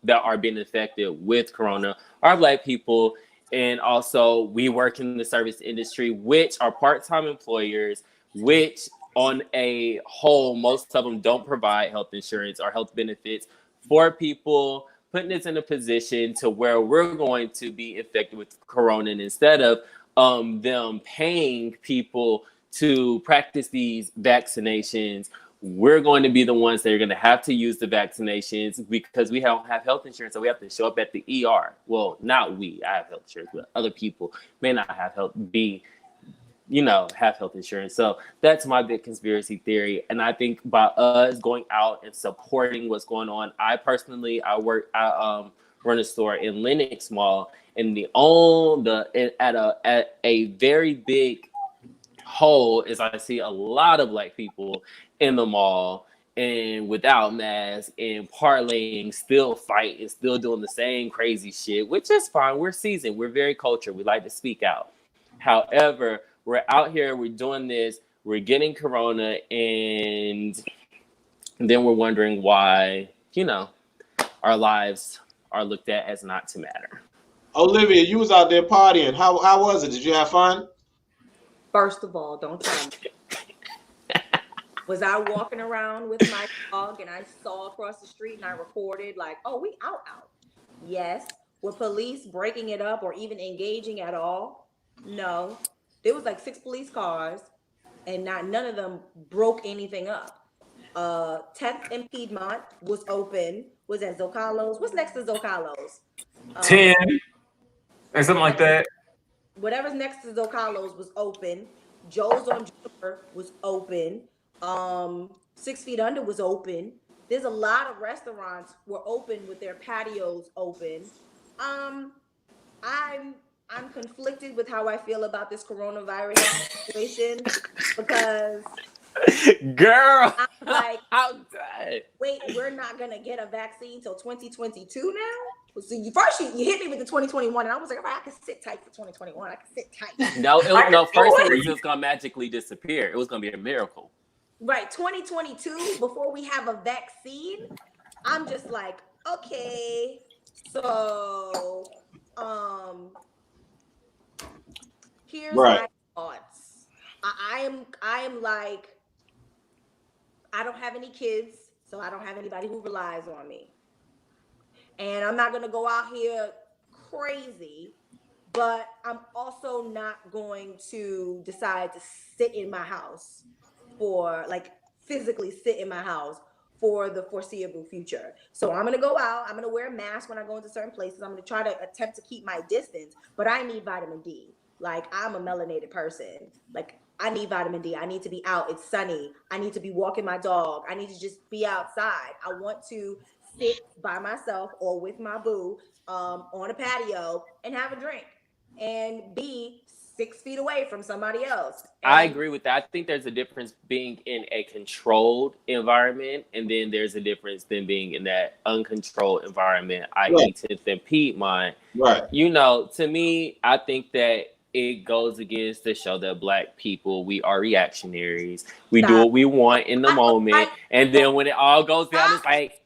that are being infected with corona are Black people. And also, we work in the service industry, which are part-time employers, which on a whole, most of them don't provide health insurance or health benefits for people, putting us in a position to where we're going to be infected with corona. And instead of them paying people to practice these vaccinations, we're going to be the ones that are going to have to use the vaccinations because we don't have health insurance. So we have to show up at the ER. Well, not we. I have health insurance, but other people may not have health insurance. So that's my big conspiracy theory. And I think by us going out and supporting what's going on, I run a store in Lenox Mall, and at a very big hole is I see a lot of Black people in the mall and without masks and parlaying, still fighting, still doing the same crazy shit, which is fine. We're seasoned. We're very cultured. We like to speak out. However, we're out here, we're doing this, we're getting corona, and then we're wondering why, our lives are looked at as not to matter. Olivia, you was out there partying. How was it? Did you have fun? First of all, don't tell me. Was I walking around with my dog and I saw across the street and I recorded like, oh, we out. Yes. Were police breaking it up or even engaging at all? No. There was like 6 police cars and none of them broke anything up. 10th and Piedmont was open. Was that Zocalo's? What's next to Zocalo's? 10 or something like that. Whatever's next to Zocalo's was open. Joe's on Juniper was open. 6 Feet Under was open. There's a lot of restaurants were open with their patios open. I'm conflicted with how I feel about this coronavirus situation because girl, I'm like, wait, we're not gonna get a vaccine till 2022 now. So you hit me with the 2021, and I was like, all right, I can sit tight for 2021. I can sit tight. No, first it was just gonna magically disappear. It was gonna be a miracle. Right, 2022, before we have a vaccine, I'm just like, okay, so here's my thoughts. I am like, I don't have any kids, so I don't have anybody who relies on me. And I'm not gonna go out here crazy, but I'm also not going to decide to sit in my house physically sit in my house for the foreseeable future. So I'm gonna go out, I'm gonna wear a mask when I go into certain places. I'm gonna try to attempt to keep my distance, but I need vitamin D. Like, I'm a melanated person. Like, I need vitamin D. I need to be out. It's sunny. I need to be walking my dog. I need to just be outside. I want to sit by myself or with my boo on a patio and have a drink and be 6 feet away from somebody else. And I agree with that. I think there's a difference being in a controlled environment, and then there's a difference than being in that uncontrolled environment, i.e. Right. 10th and Piedmont. Right. You know, to me, I think that it goes against the show that Black people, we are reactionaries. We do what we want in the moment, and then when it all goes down, it's like,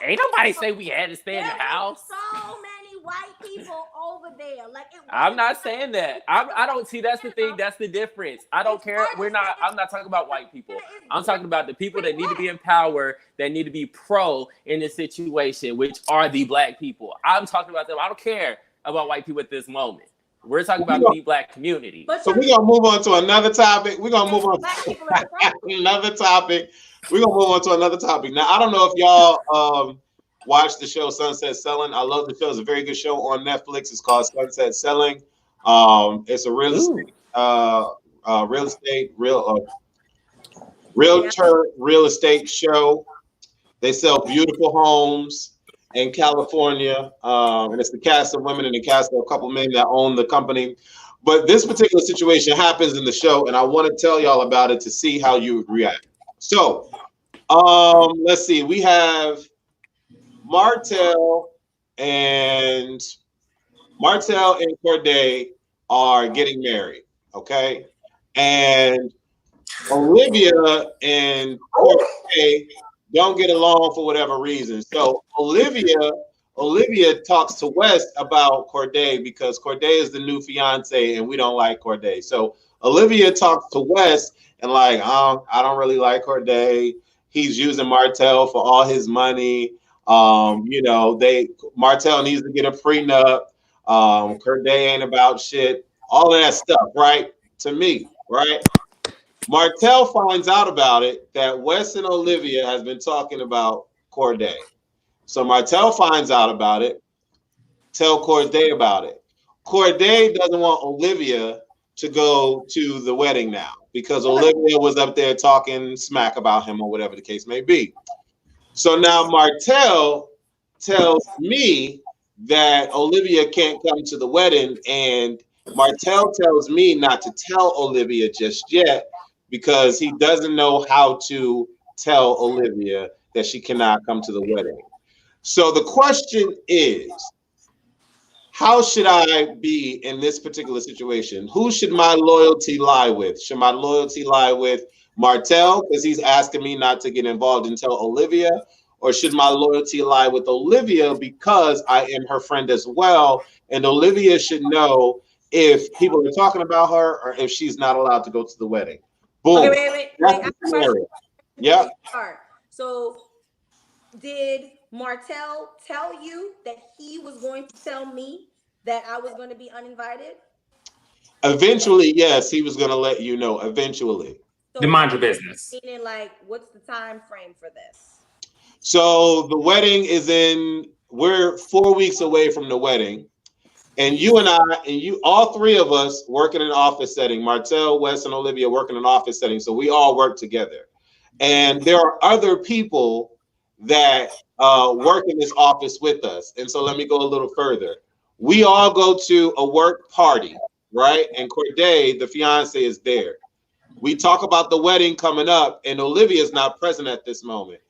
ain't nobody say we had to stay in the house. So many white people over there. Like, I'm not saying that. I don't see. That's the thing. That's the difference. I don't care. I'm not talking about white people. I'm talking about the people that need to be in power, that need to be pro in this situation, which are the Black people. I'm talking about them. I don't care about white people at this moment. We're talking about the Black community. So we're gonna move on to another topic. We're gonna move on to another topic. We're gonna move on to another topic. Now, I don't know if y'all watch the show Sunset Selling. I love the show. It's a very good show on Netflix. It's called Sunset Selling. It's a real estate show. They sell beautiful homes in California, and it's the cast of women and the cast of a couple men that own the company. But this particular situation happens in the show, and I want to tell y'all about it to see how you would react. So, let's see. We have Martell and Corday are getting married, okay? And Olivia and Corday don't get along for whatever reason. So Olivia talks to West about Corday because Corday is the new fiance and we don't like Corday. So Olivia talks to West and like, I don't really like Corday. He's using Martell for all his money. You know, Martell needs to get a prenup. Corday ain't about shit. All of that stuff, right? To me, right? Martell finds out about it that Wes and Olivia has been talking about Corday. So Martell finds out about it, tell Corday about it. Corday doesn't want Olivia to go to the wedding now because Olivia was up there talking smack about him or whatever the case may be. So now Martell tells me that Olivia can't come to the wedding, and Martell tells me not to tell Olivia just yet because he doesn't know how to tell Olivia that she cannot come to the wedding. So the question is, how should I be in this particular situation? Who should my loyalty lie with? Should my loyalty lie with Martell because he's asking me not to get involved and tell Olivia? Or should my loyalty lie with Olivia because I am her friend as well? And Olivia should know if people are talking about her or if she's not allowed to go to the wedding. Boom. Okay, wait. Yeah. So did Martell tell you that he was going to tell me that I was going to be uninvited? Eventually, yes, he was going to let you know. Eventually. So mind your business. Meaning, like, what's the time frame for this? So the wedding we're 4 weeks away from the wedding. And you and I, all three of us work in an office setting. Martell, Wes, and Olivia work in an office setting. So we all work together. And there are other people that work in this office with us. And so let me go a little further. We all go to a work party, right? And Corday, the fiance, is there. We talk about the wedding coming up, and Olivia is not present at this moment.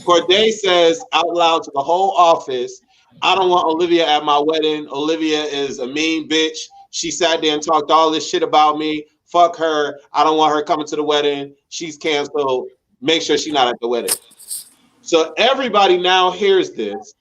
Corday says out loud to the whole office, I don't want Olivia at my wedding. Olivia is a mean bitch. She sat there and talked all this shit about me. Fuck her. I don't want her coming to the wedding. She's canceled. Make sure she's not at the wedding. So everybody now hears this.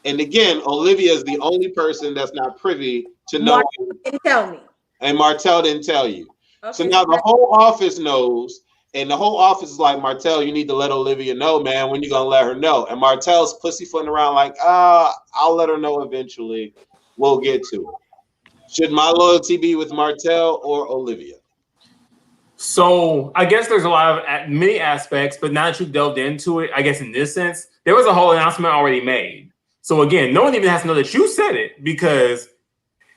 And again, Olivia is the only person that's not privy to know. Martell didn't tell me. And Martell didn't tell you. Okay, so now the whole office knows. And the whole office is like, Martell, you need to let Olivia know, man. When you gonna let her know? And Martell's pussyfooting around like, I'll let her know eventually. We'll get to it. Should my loyalty be with Martell or Olivia? So I guess there's a lot of many aspects, but now that you've delved into it, I guess in this sense, there was a whole announcement already made. So again, no one even has to know that you said it because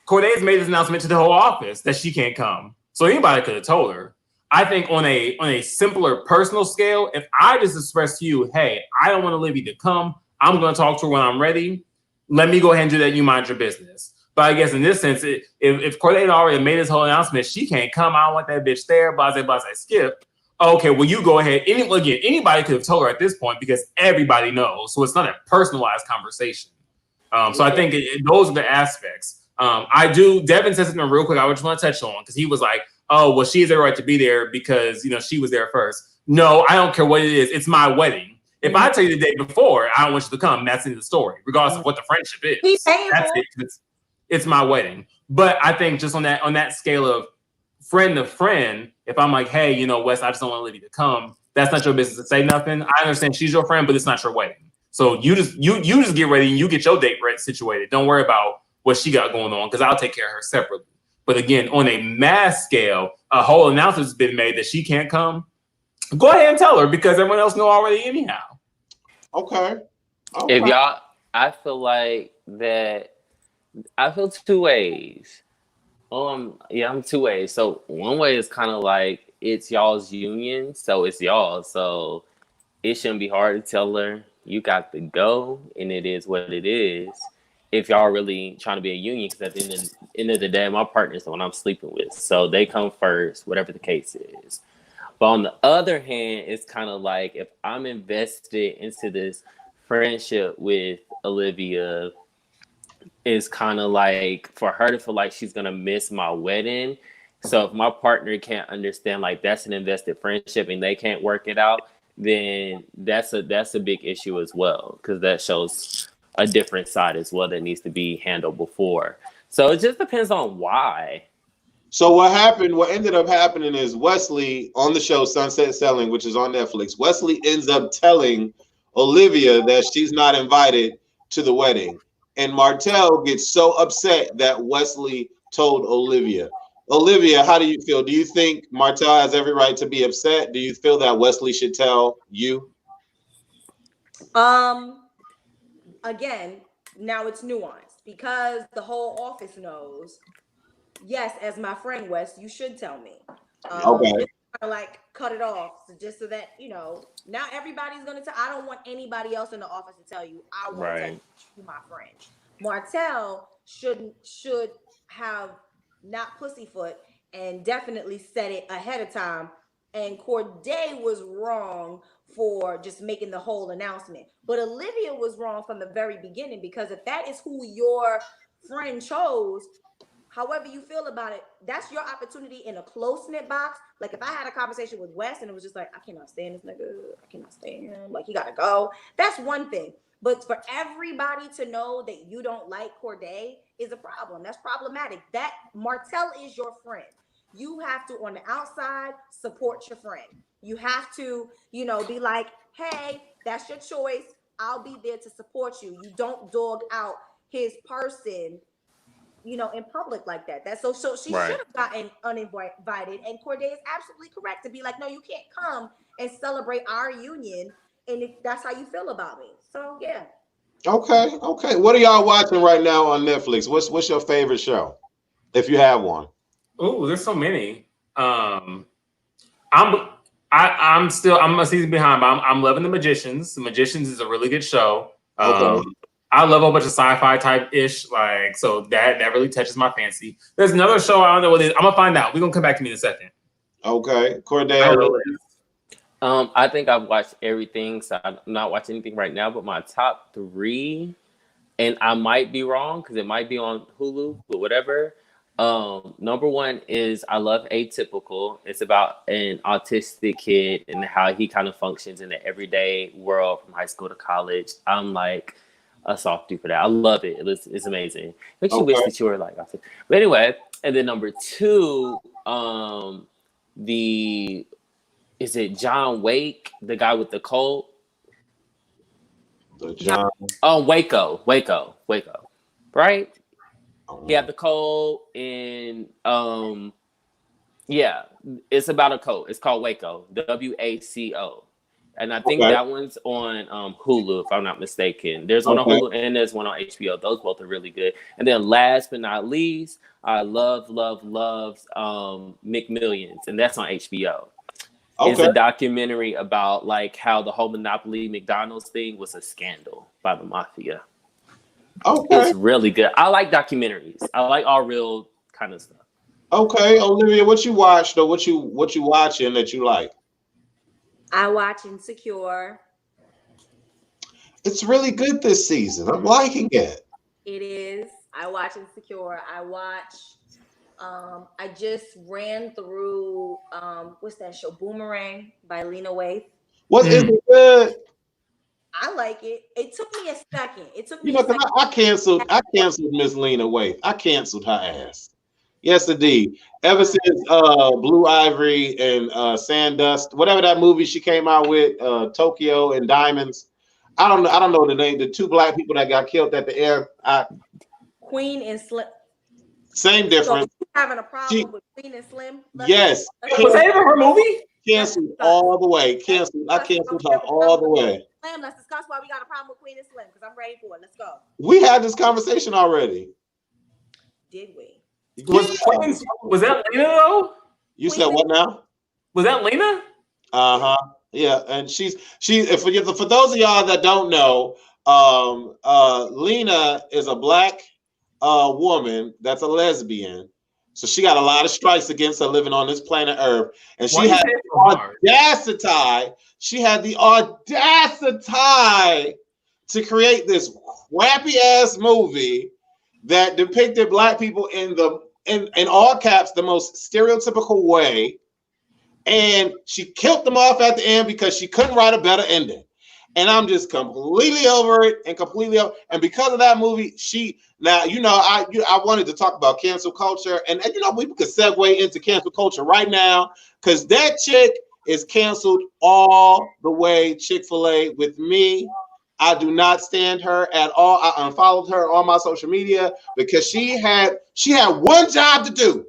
Corday's made this announcement to the whole office that she can't come. So anybody could have told her. I think on a simpler personal scale, if I just express to you, hey, I don't want Olivia to come, I'm going to talk to her when I'm ready. Let me go ahead and do that. You mind your business. But I guess in this sense, if Corday already made this whole announcement, she can't come. I don't want that bitch there. Blase, skip. Okay, well, you go ahead. Anybody could have told her at this point because everybody knows. So it's not a personalized conversation. So I think those are the aspects. Devin said something real quick I just want to touch on because he was like, oh, well, she has a right to be there because, she was there first. No, I don't care what it is. It's my wedding. If I tell you the day before, I don't want you to come, that's in the story, regardless of what the friendship is. That's it. It's my wedding. But I think just on that scale of friend to friend, if I'm like, hey, Wes, I just don't want Olivia to come, that's not your business to say nothing. I understand she's your friend, but it's not your wedding. So you just get ready and you get your date ready situated. Don't worry about what she got going on because I'll take care of her separately. But again, on a mass scale, a whole announcement's been made that she can't come. Go ahead and tell her because everyone else know already anyhow. Okay. If y'all, I feel like that. I feel two ways. I'm two ways. So one way is kind of like it's y'all's union, so it's y'all. So it shouldn't be hard to tell her you got to go, and it is what it is. If y'all really trying to be a union, because at the end of the day, my partner's the one I'm sleeping with, so they come first, whatever the case is. But on the other hand, it's kind of like if I'm invested into this friendship with Olivia, it's kind of like for her to feel like she's gonna miss my wedding. So if my partner can't understand like that's an invested friendship and they can't work it out, then that's a big issue as well because that shows a different side as well that needs to be handled before. So it just depends on why. So what ended up happening is Wesley on the show Sunset Selling, which is on Netflix, Wesley ends up telling Olivia that she's not invited to the wedding. And Martell gets so upset that Wesley told Olivia. Olivia, how do you feel? Do you think Martell has every right to be upset? Do you feel that Wesley should tell you? Again, now it's nuanced because the whole office knows. Yes, as my friend Wes, you should tell me. Okay. Just kind of like cut it off, just so that now everybody's gonna tell. I don't want anybody else in the office to tell you. I want to tell you, my friend. Martell should have not pussyfoot and definitely said it ahead of time. And Corday was wrong for just making the whole announcement, but Olivia was wrong from the very beginning because if that is who your friend chose. However you feel about it, that's your opportunity in a close-knit box. Like if I had a conversation with Wes and it was just like, I cannot stand this nigga. I cannot stand him. Like, he got to go. That's one thing. But for everybody to know that you don't like Corday is a problem. That's problematic. That Martell is your friend. You have to, on the outside, support your friend. You have to, be like, hey, that's your choice. I'll be there to support you. You don't dog out his person in public like that. That's so she should have gotten uninvited. And Corday is absolutely correct to be like, no, you can't come and celebrate our union. And if that's how you feel about me. So yeah. Okay. What are y'all watching right now on Netflix? What's your favorite show, if you have one? Oh, there's so many. I'm a season behind, but I'm loving The Magicians. The Magicians is a really good show. Okay. I love a bunch of sci-fi type ish, so that really touches my fancy. There's another show I don't know what it is. I'm gonna find out. We're gonna come back to me in a second. Okay, Cordell. I think I've watched everything, so I'm not watching anything right now. But my top 3, and I might be wrong because it might be on Hulu, but whatever. Number 1 is I love Atypical. It's about an autistic kid and how he kind of functions in the everyday world from high school to college. I'm like a softie for that. I love it. It's amazing. Makes you wish that you were like autistic. But anyway, and then number 2, is it John Wake, the guy with the cold? Waco. Right? He had the cold and Yeah, it's about a cult. It's called Waco, WACO. And I think Okay. that one's on Hulu, if I'm not mistaken. There's one on Okay. Hulu and there's one on HBO. Those both are really good. And then last but not least, I love McMillions, and that's on HBO. It's Okay. a documentary about like how the whole Monopoly McDonald's thing was a scandal by the mafia. Okay. It's really good. I like documentaries. I like all real kind of stuff. Okay, Olivia, what you watched or what you watching that you like? I watch Insecure. It's really good this season. I'm liking it. It is. I watch Insecure. I watch. I just ran through. What's that show? Boomerang by Lena Waithe. What is it good? I like it. It took me a second. It took me. You know, I canceled Miss Lena Waithe. I canceled her ass. Yes, indeed. Ever since Blue Ivory and Sandust, whatever that movie she came out with, Tokyo and Diamonds. I don't know the name. The two black people that got killed at the air. Queen and Slim. Same difference. So you having a problem with Queen and Slim? Yes. Was that ever her movie? Canceled all the way. I canceled her all the way. Slim, let's discuss why we got a problem with Queen and Slim because I'm ready for it. Let's go. We had this conversation already. Did we? Was that Lena though? You said what now? Was that Lena? Yeah, and she's for those of y'all that don't know, Lena is a black woman that's a lesbian. So she got a lot of strikes against her living on this planet Earth, and she had the audacity to create this crappy ass movie that depicted black people in all caps the most stereotypical way, and she killed them off at the end because she couldn't write a better ending. And I'm just completely over it and because of that movie, I wanted to talk about cancel culture, and we could segue into cancel culture right now because that chick is canceled all the way. Chick-fil-A with me. I do not stand her at all. I unfollowed her on my social media because she had one job to do,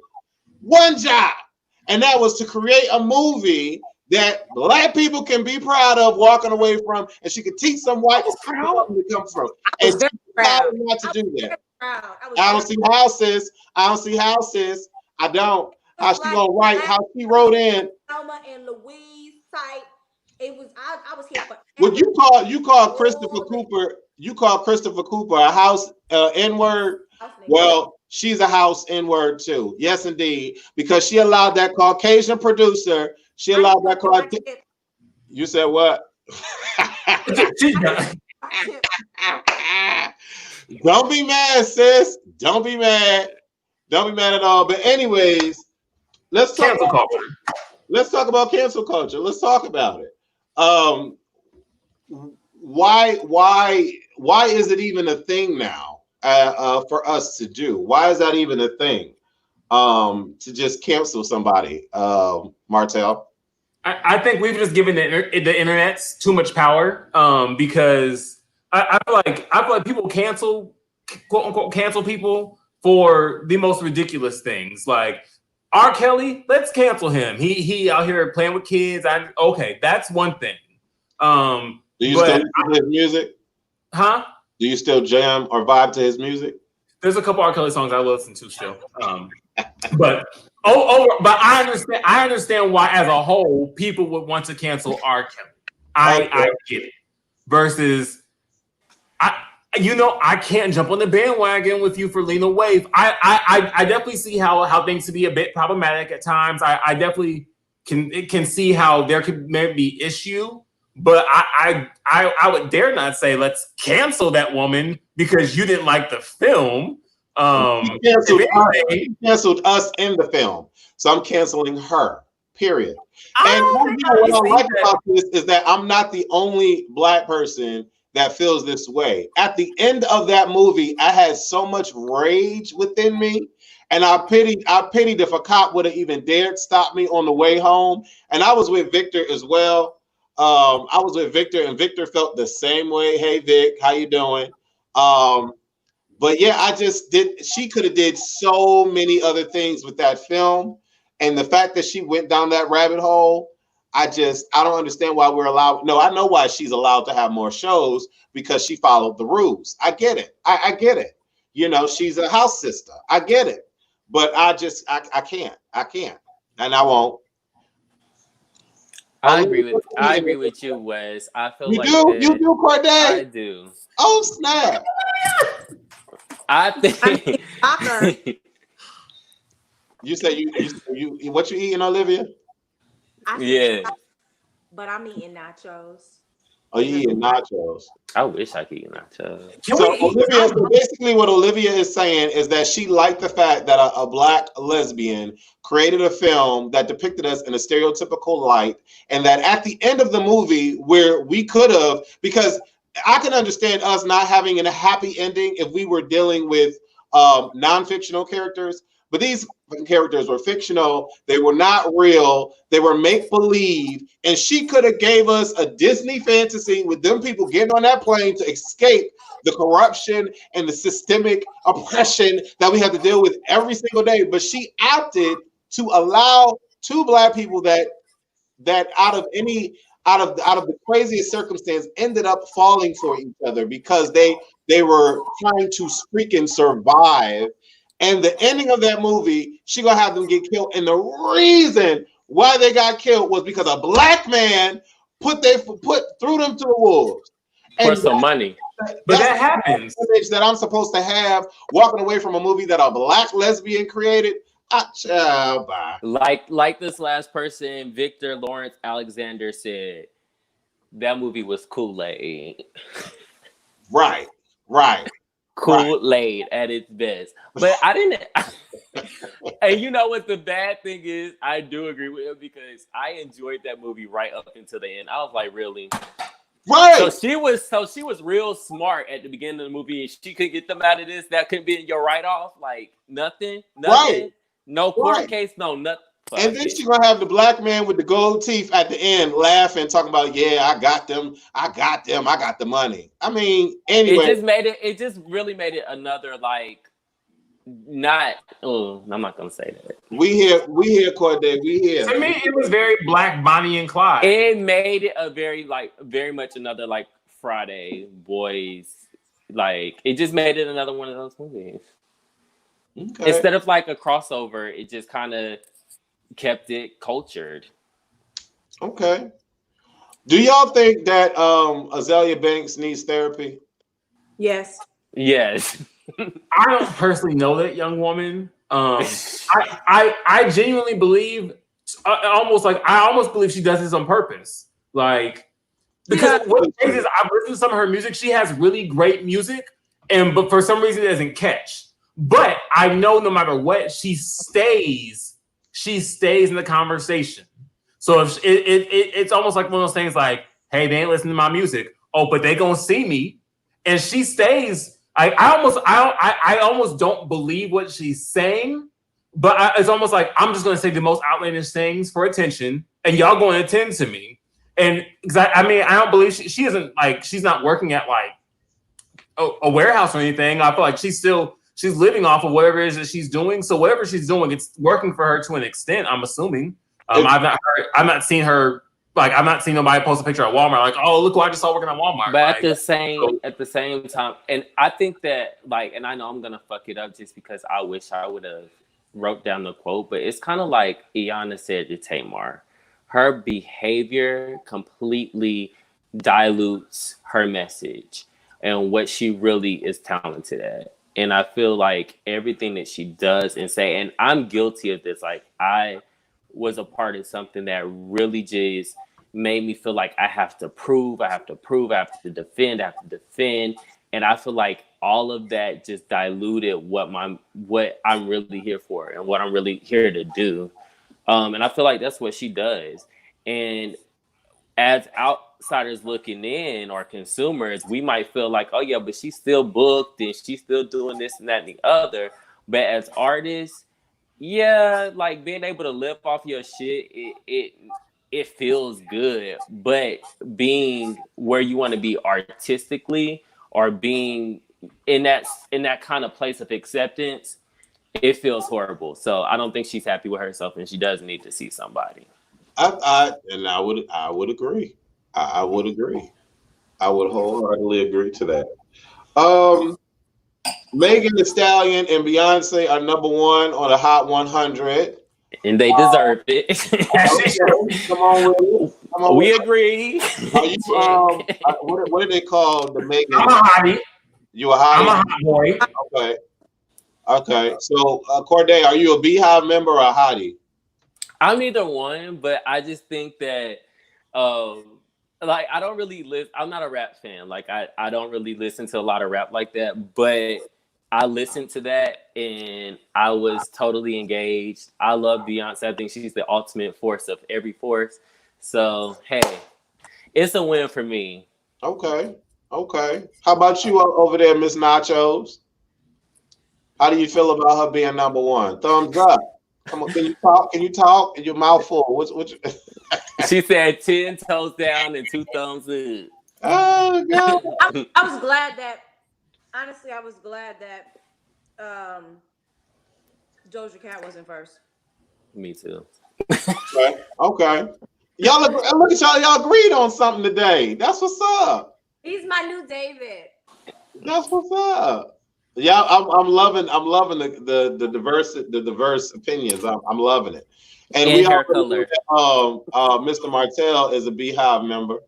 and that was to create a movie that black people can be proud of walking away from, and she could teach some white people where to come from. And she decided not to do that. I don't see how, sis. I don't. How she gonna write? How she wrote in? Thelma and Louise type. It was. I was here for. Would you call Christopher Cooper? You call Christopher Cooper a house N-word? Well, she's a house N-word too. Yes, indeed, because she allowed that Caucasian producer. She allowed that. You said what? Don't be mad, sis. Don't be mad. Don't be mad at all. But anyways, let's talk about culture. Let's talk about cancel culture. Let's talk about it. Why is it even a thing now for us to do? Why is that even a thing? To just cancel somebody, Martel? I think we've just given the internet too much power because I feel like people cancel, quote unquote, cancel people for the most ridiculous things. Like R. Kelly, let's cancel him. He out here playing with kids. Okay, that's one thing. Do you still listen to his music? Huh? Do you still jam or vibe to his music? There's a couple R. Kelly songs I listen to still. But I understand why, as a whole, people would want to cancel R. Kelly. I get it. Versus, I can't jump on the bandwagon with you for Lena Waithe. I definitely see how things can be a bit problematic at times. I definitely can see how there could maybe be issue. But I would dare not say let's cancel that woman because you didn't like the film. He canceled us in the film, so I'm canceling her. Period. And what I like about this is that I'm not the only black person that feels this way. At the end of that movie, I had so much rage within me, and I pitied if a cop would have even dared stop me on the way home. And I was with Victor as well. I was with Victor, and Victor felt the same way. Hey, Vic, how you doing? But yeah, she could have did so many other things with that film. And the fact that she went down that rabbit hole, I don't understand why we're allowed. No, I know why she's allowed to have more shows, because she followed the rules. I get it. I get it. You know, she's a house sister. I get it. But I can't. And I won't. I agree with you, Wes. I feel you like do? that, You do, Corday? I do. Oh, snap. I think You say you what you eating, Olivia? Yeah. But I'm eating nachos. Oh, you eating nachos? I wish I could eat nachos. So basically what Olivia is saying is that she liked the fact that a black lesbian created a film that depicted us in a stereotypical light, and that at the end of the movie, where we could have, because I can understand us not having a happy ending if we were dealing with non-fictional characters, but these characters were fictional. They were not real. They were make-believe. And she could have gave us a Disney fantasy with them people getting on that plane to escape the corruption and the systemic oppression that we have to deal with every single day. But she opted to allow two black people that out of the craziest circumstance ended up falling for each other because they were trying to freaking survive. And the ending of that movie, she gonna have them get killed. And the reason why they got killed was because a black man threw them to the wolves. For some money. But that happens. Image that I'm supposed to have walking away from a movie that a black lesbian created. Like this last person, Victor Lawrence Alexander, said, that movie was Kool-Aid. Right. Kool-Aid at its best. But I didn't. And you know what the bad thing is? I do agree with him because I enjoyed that movie right up until the end. I was like, really? Right. So she was real smart at the beginning of the movie, and she could get them out of this. That couldn't be in your write-off. Like nothing. Right. No court case. No nothing. And then she's gonna have the black man with the gold teeth at the end laughing, talking about, yeah, I got them, I got the money. I mean, anyway. It just really made it another like I'm not gonna say that. We here, Corday, we here. To me, it was very Black Bonnie and Clyde. It made it a very much another like Friday Boys. Like it just made it another one of those movies. Okay. Instead of like a crossover, it just kind of kept it cultured. Okay. Do y'all think that Azalea Banks needs therapy? Yes. I don't personally know that young woman. I genuinely believe, I almost believe she does this on purpose. Like, because what crazy is, I've listened to some of her music. She has really great music, but for some reason it doesn't catch. But I know no matter what, she stays in the conversation. So if it's almost like one of those things like, hey, they ain't listening to my music. Oh, but they gonna see me. And she stays. I almost don't believe what she's saying, but it's almost like I'm just gonna say the most outlandish things for attention, and y'all gonna attend to me. And I don't believe she isn't like, she's not working at like a warehouse or anything. I feel like she's living off of whatever it is that she's doing. So whatever she's doing, it's working for her to an extent, I'm assuming. I've not seen her, like, I've not seen nobody post a picture at Walmart like, oh, look who I just saw working at Walmart. But at the same time, and I think that, like, and I know I'm gonna fuck it up just because I wish I would have wrote down the quote, but it's kind of like Iyanla said to Tamar. Her behavior completely dilutes her message and what she really is talented at. And I feel like everything that she does and say, and I'm guilty of this, like I was a part of something that really just made me feel like I have to prove, I have to defend. And I feel like all of that just diluted what I'm really here for and what I'm really here to do. And I feel like that's what she does. And as outsiders looking in or consumers, we might feel like, oh yeah, but she's still booked and she's still doing this and that and the other. But as artists, yeah, like being able to live off your shit, it feels good. But being where you want to be artistically or being in that kind of place of acceptance, it feels horrible. So I don't think she's happy with herself, and she does need to see somebody. I would agree. I would agree. I would wholeheartedly agree to that. Megan Thee Stallion and Beyonce are number one on the Hot 100. And they deserve it. Okay, come on with it. We agree. Are you, what do they call the Megan? I'm a hottie. You a hottie? I'm a hot boy. Okay. Okay. So, Corday, are you a Beehive member or a hottie? I'm either one, but I just think that, like, I don't really listen. I'm not a rap fan. Like, I don't really listen to a lot of rap like that, but I listened to that and I was totally engaged. I love Beyonce. I think she's the ultimate force of every force. So, hey, it's a win for me. Okay. Okay. How about you over there, Miss Nachos? How do you feel about her being number one? Thumbs up. Come on, can you talk? Can you talk? And your mouth full. What's She said 10 toes down and 2 thumbs up. Oh God. I was glad that, honestly, I was glad that Doja Cat wasn't first. Me too. Okay. Okay. Y'all look at y'all. Y'all agreed on something today. That's what's up. He's my new David. That's what's up. Yeah, I'm loving the diverse opinions. I'm loving it. And we hair already color. Mr. Martell is a Beehive member.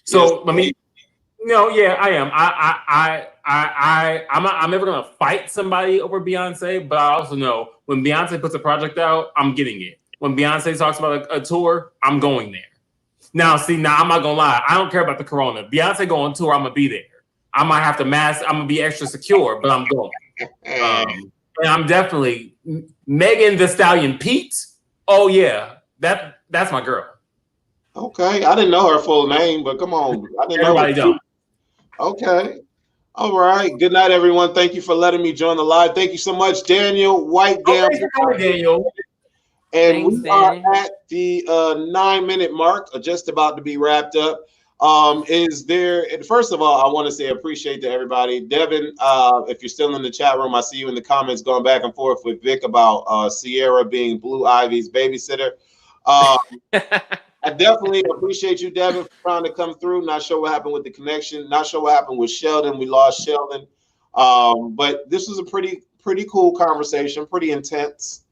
So Yes. let me. No, yeah, I am. I'm never gonna fight somebody over Beyonce, but I also know when Beyonce puts a project out, I'm getting it. When Beyonce talks about a tour, I'm going there. Now, see, I'm not gonna lie. I don't care about the corona. Beyonce go on tour, I'm gonna be there. I might have to mask. I'm gonna be extra secure, but I'm going. And I'm definitely Megan Thee Stallion Pete. Oh yeah, that's my girl. Okay, I didn't know her full name, but come on, I didn't Everybody know. don't. Okay, all right. Good night, everyone. Thank you for letting me join the live. Thank you so much, Daniel White. Thanks for coming, Daniel. And Thanks, we are Danny. at the 9-minute mark, just about to be wrapped up. Is there? First of all, I want to say appreciate to everybody. Devin, if you're still in the chat room, I see you in the comments going back and forth with Vic about Sierra being Blue Ivy's babysitter. I definitely appreciate you, Devin, for trying to come through. Not sure what happened with the connection. Not sure what happened with Sheldon. We lost Sheldon. But this was a pretty cool conversation, pretty intense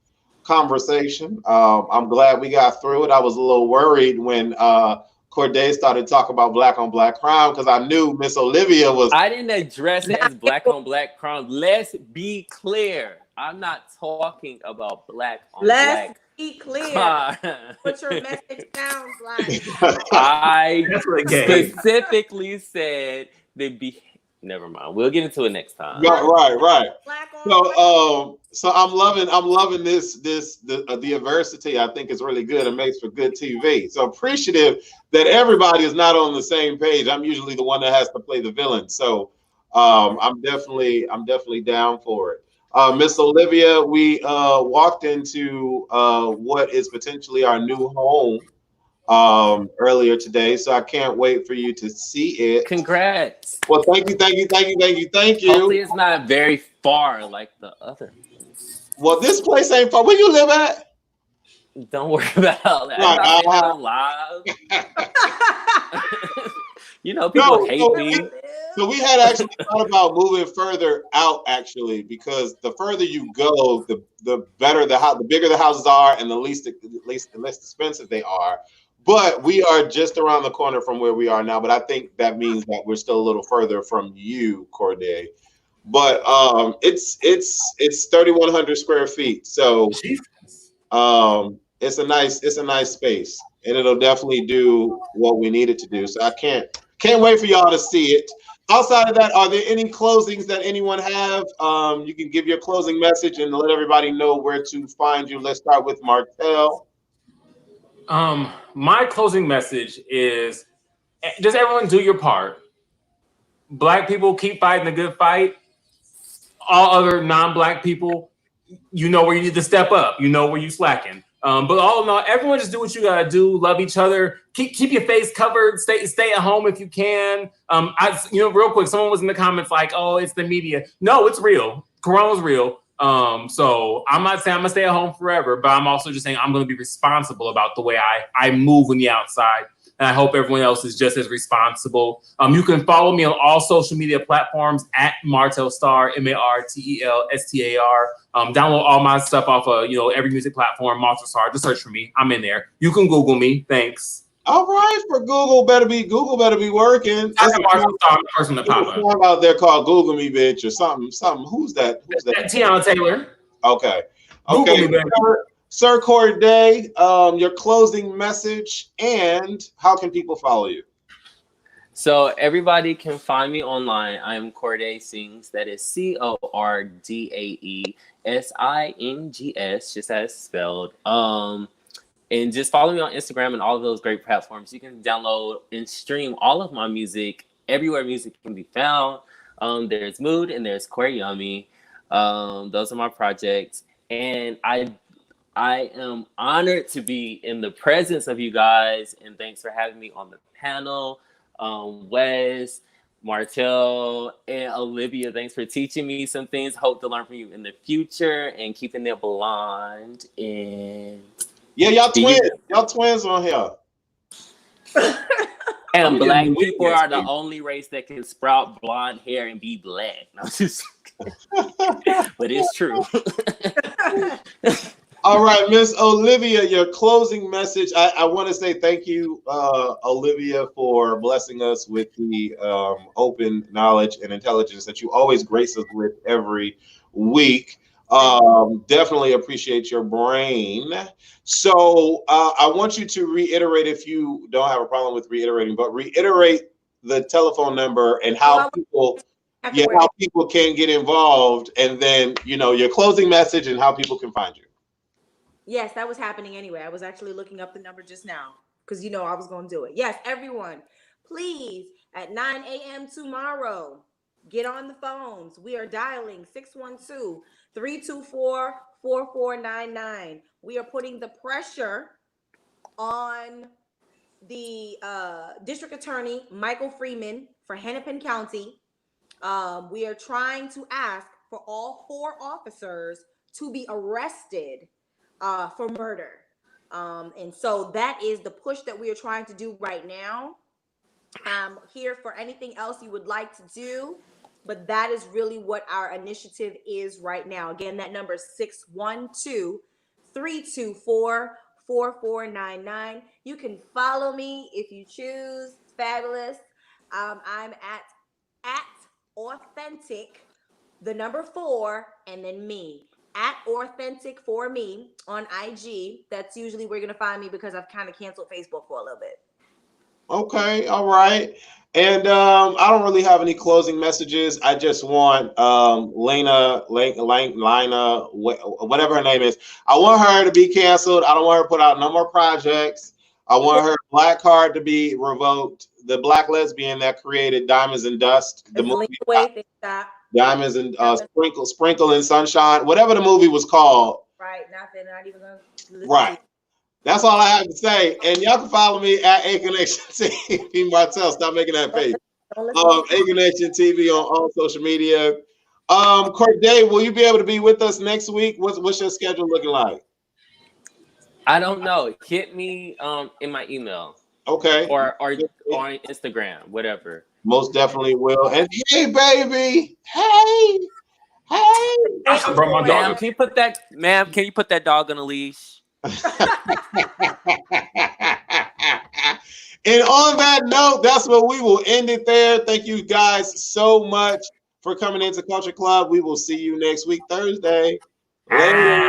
conversation. I'm glad we got through it. I was a little worried when Corday started talking about black on black crime because I knew Miss Olivia was. I didn't address it as black on black crime. Let's be clear. I'm not talking about black on black. Let's be clear what your message sounds like. I specifically said never mind. We'll get into it next time. Right. So I'm loving the adversity. I think is really good. It makes for good TV. So appreciative that everybody is not on the same page. I'm usually the one that has to play the villain. So I'm definitely down for it. Miss Olivia, we walked into what is potentially our new home earlier today, so I can't wait for you to see it. Congrats. Well, thank you. Hopefully it's not very far like the other. Well, this place ain't far. Where you live at? Don't worry about all that. I'm live. You know, people hate me. So we had actually thought about moving further out, actually, because the further you go, the better the bigger the houses are, and the less expensive they are. But we are just around the corner from where we are now. But I think that means that we're still a little further from you, Corday. But it's 3,100 square feet, so it's a nice space, and it'll definitely do what we need it to do. So I can't wait for y'all to see it. Outside of that, are there any closings that anyone have? You can give your closing message and let everybody know where to find you. Let's start with Martell. My closing message is just everyone do your part. Black people, keep fighting the good fight. All other non-black people, you know where you need to step up. You know where you slacking. But all in all, everyone just do what you gotta do. Love each other. Keep your face covered. Stay at home if you can. Real quick, someone was in the comments like, "Oh, it's the media." No, it's real. Corona's real. So I'm not saying I'm gonna stay at home forever, but I'm also just saying I'm gonna be responsible about the way I move in the outside. And I hope everyone else is just as responsible. You can follow me on all social media platforms at Martel Star, MartelStar. Download all my stuff off of every music platform, Martel Star. Just search for me. I'm in there. You can Google me. Thanks. All right, for Google better be working. That's a Martel Star person to pop up. There's out there called Google Me, bitch, or something. Who's that? Tiana Taylor. Okay. Google me, baby. Sir Corday, your closing message and how can people follow you? So everybody can find me online. I am Corday Sings. That is CordaeSings, just as spelled. And just follow me on Instagram and all of those great platforms. You can download and stream all of my music everywhere music can be found. There's Mood and there's Queer Yummy. Those are my projects. And I am honored to be in the presence of you guys. And thanks for having me on the panel. Wes, Martel, and Olivia, thanks for teaching me some things. Hope to learn from you in the future and keeping it blonde. And yeah, y'all twins. Y'all twins on here. And black people are the only race that can sprout blonde hair and be black. No, but it's true. All right, Miss Olivia, your closing message. I want to say thank you, Olivia, for blessing us with the open knowledge and intelligence that you always grace us with every week. Definitely appreciate your brain. So I want you to reiterate, if you don't have a problem with reiterating, but reiterate the telephone number and how people can get involved, and then your closing message and how people can find you. Yes, that was happening anyway. I was actually looking up the number just now because I was going to do it. Yes, everyone, please, at 9 a.m. tomorrow, get on the phones. We are dialing 612-324-4499. We are putting the pressure on the District Attorney, Michael Freeman, for Hennepin County. We are trying to ask for all 4 officers to be arrested for murder. And so that is the push that we are trying to do right now. I'm here for anything else you would like to do, but that is really what our initiative is right now. Again, that number is 612-324-4499. You can follow me if you choose. Fabulous. I'm at authentic, the number 4, and then me. At authentic for me on IG. That's usually where you're gonna find me because I've kind of canceled Facebook for a little bit. Okay, all right. And I don't really have any closing messages. I just want Lena, whatever her name is. I want her to be canceled. I don't want her to put out no more projects. I want her black card to be revoked. The black lesbian that created Diamonds and Dust, the movie. Diamonds and Sprinkle and Sunshine, whatever the movie was called. Right, not even gonna listen. Right. That's all I have to say. And y'all can follow me at A Connection TV. Martel, stop making that face. A Connection TV on all social media. Corday, will you be able to be with us next week? What's your schedule looking like? I don't know. Hit me in my email. Okay. Or on Instagram, whatever. Most definitely will. And hey, baby. Hey. Ma'am, can you put that dog on a leash? And on that note, that's where we will end it there. Thank you guys so much for coming into Culture Club. We will see you next week, Thursday. Later.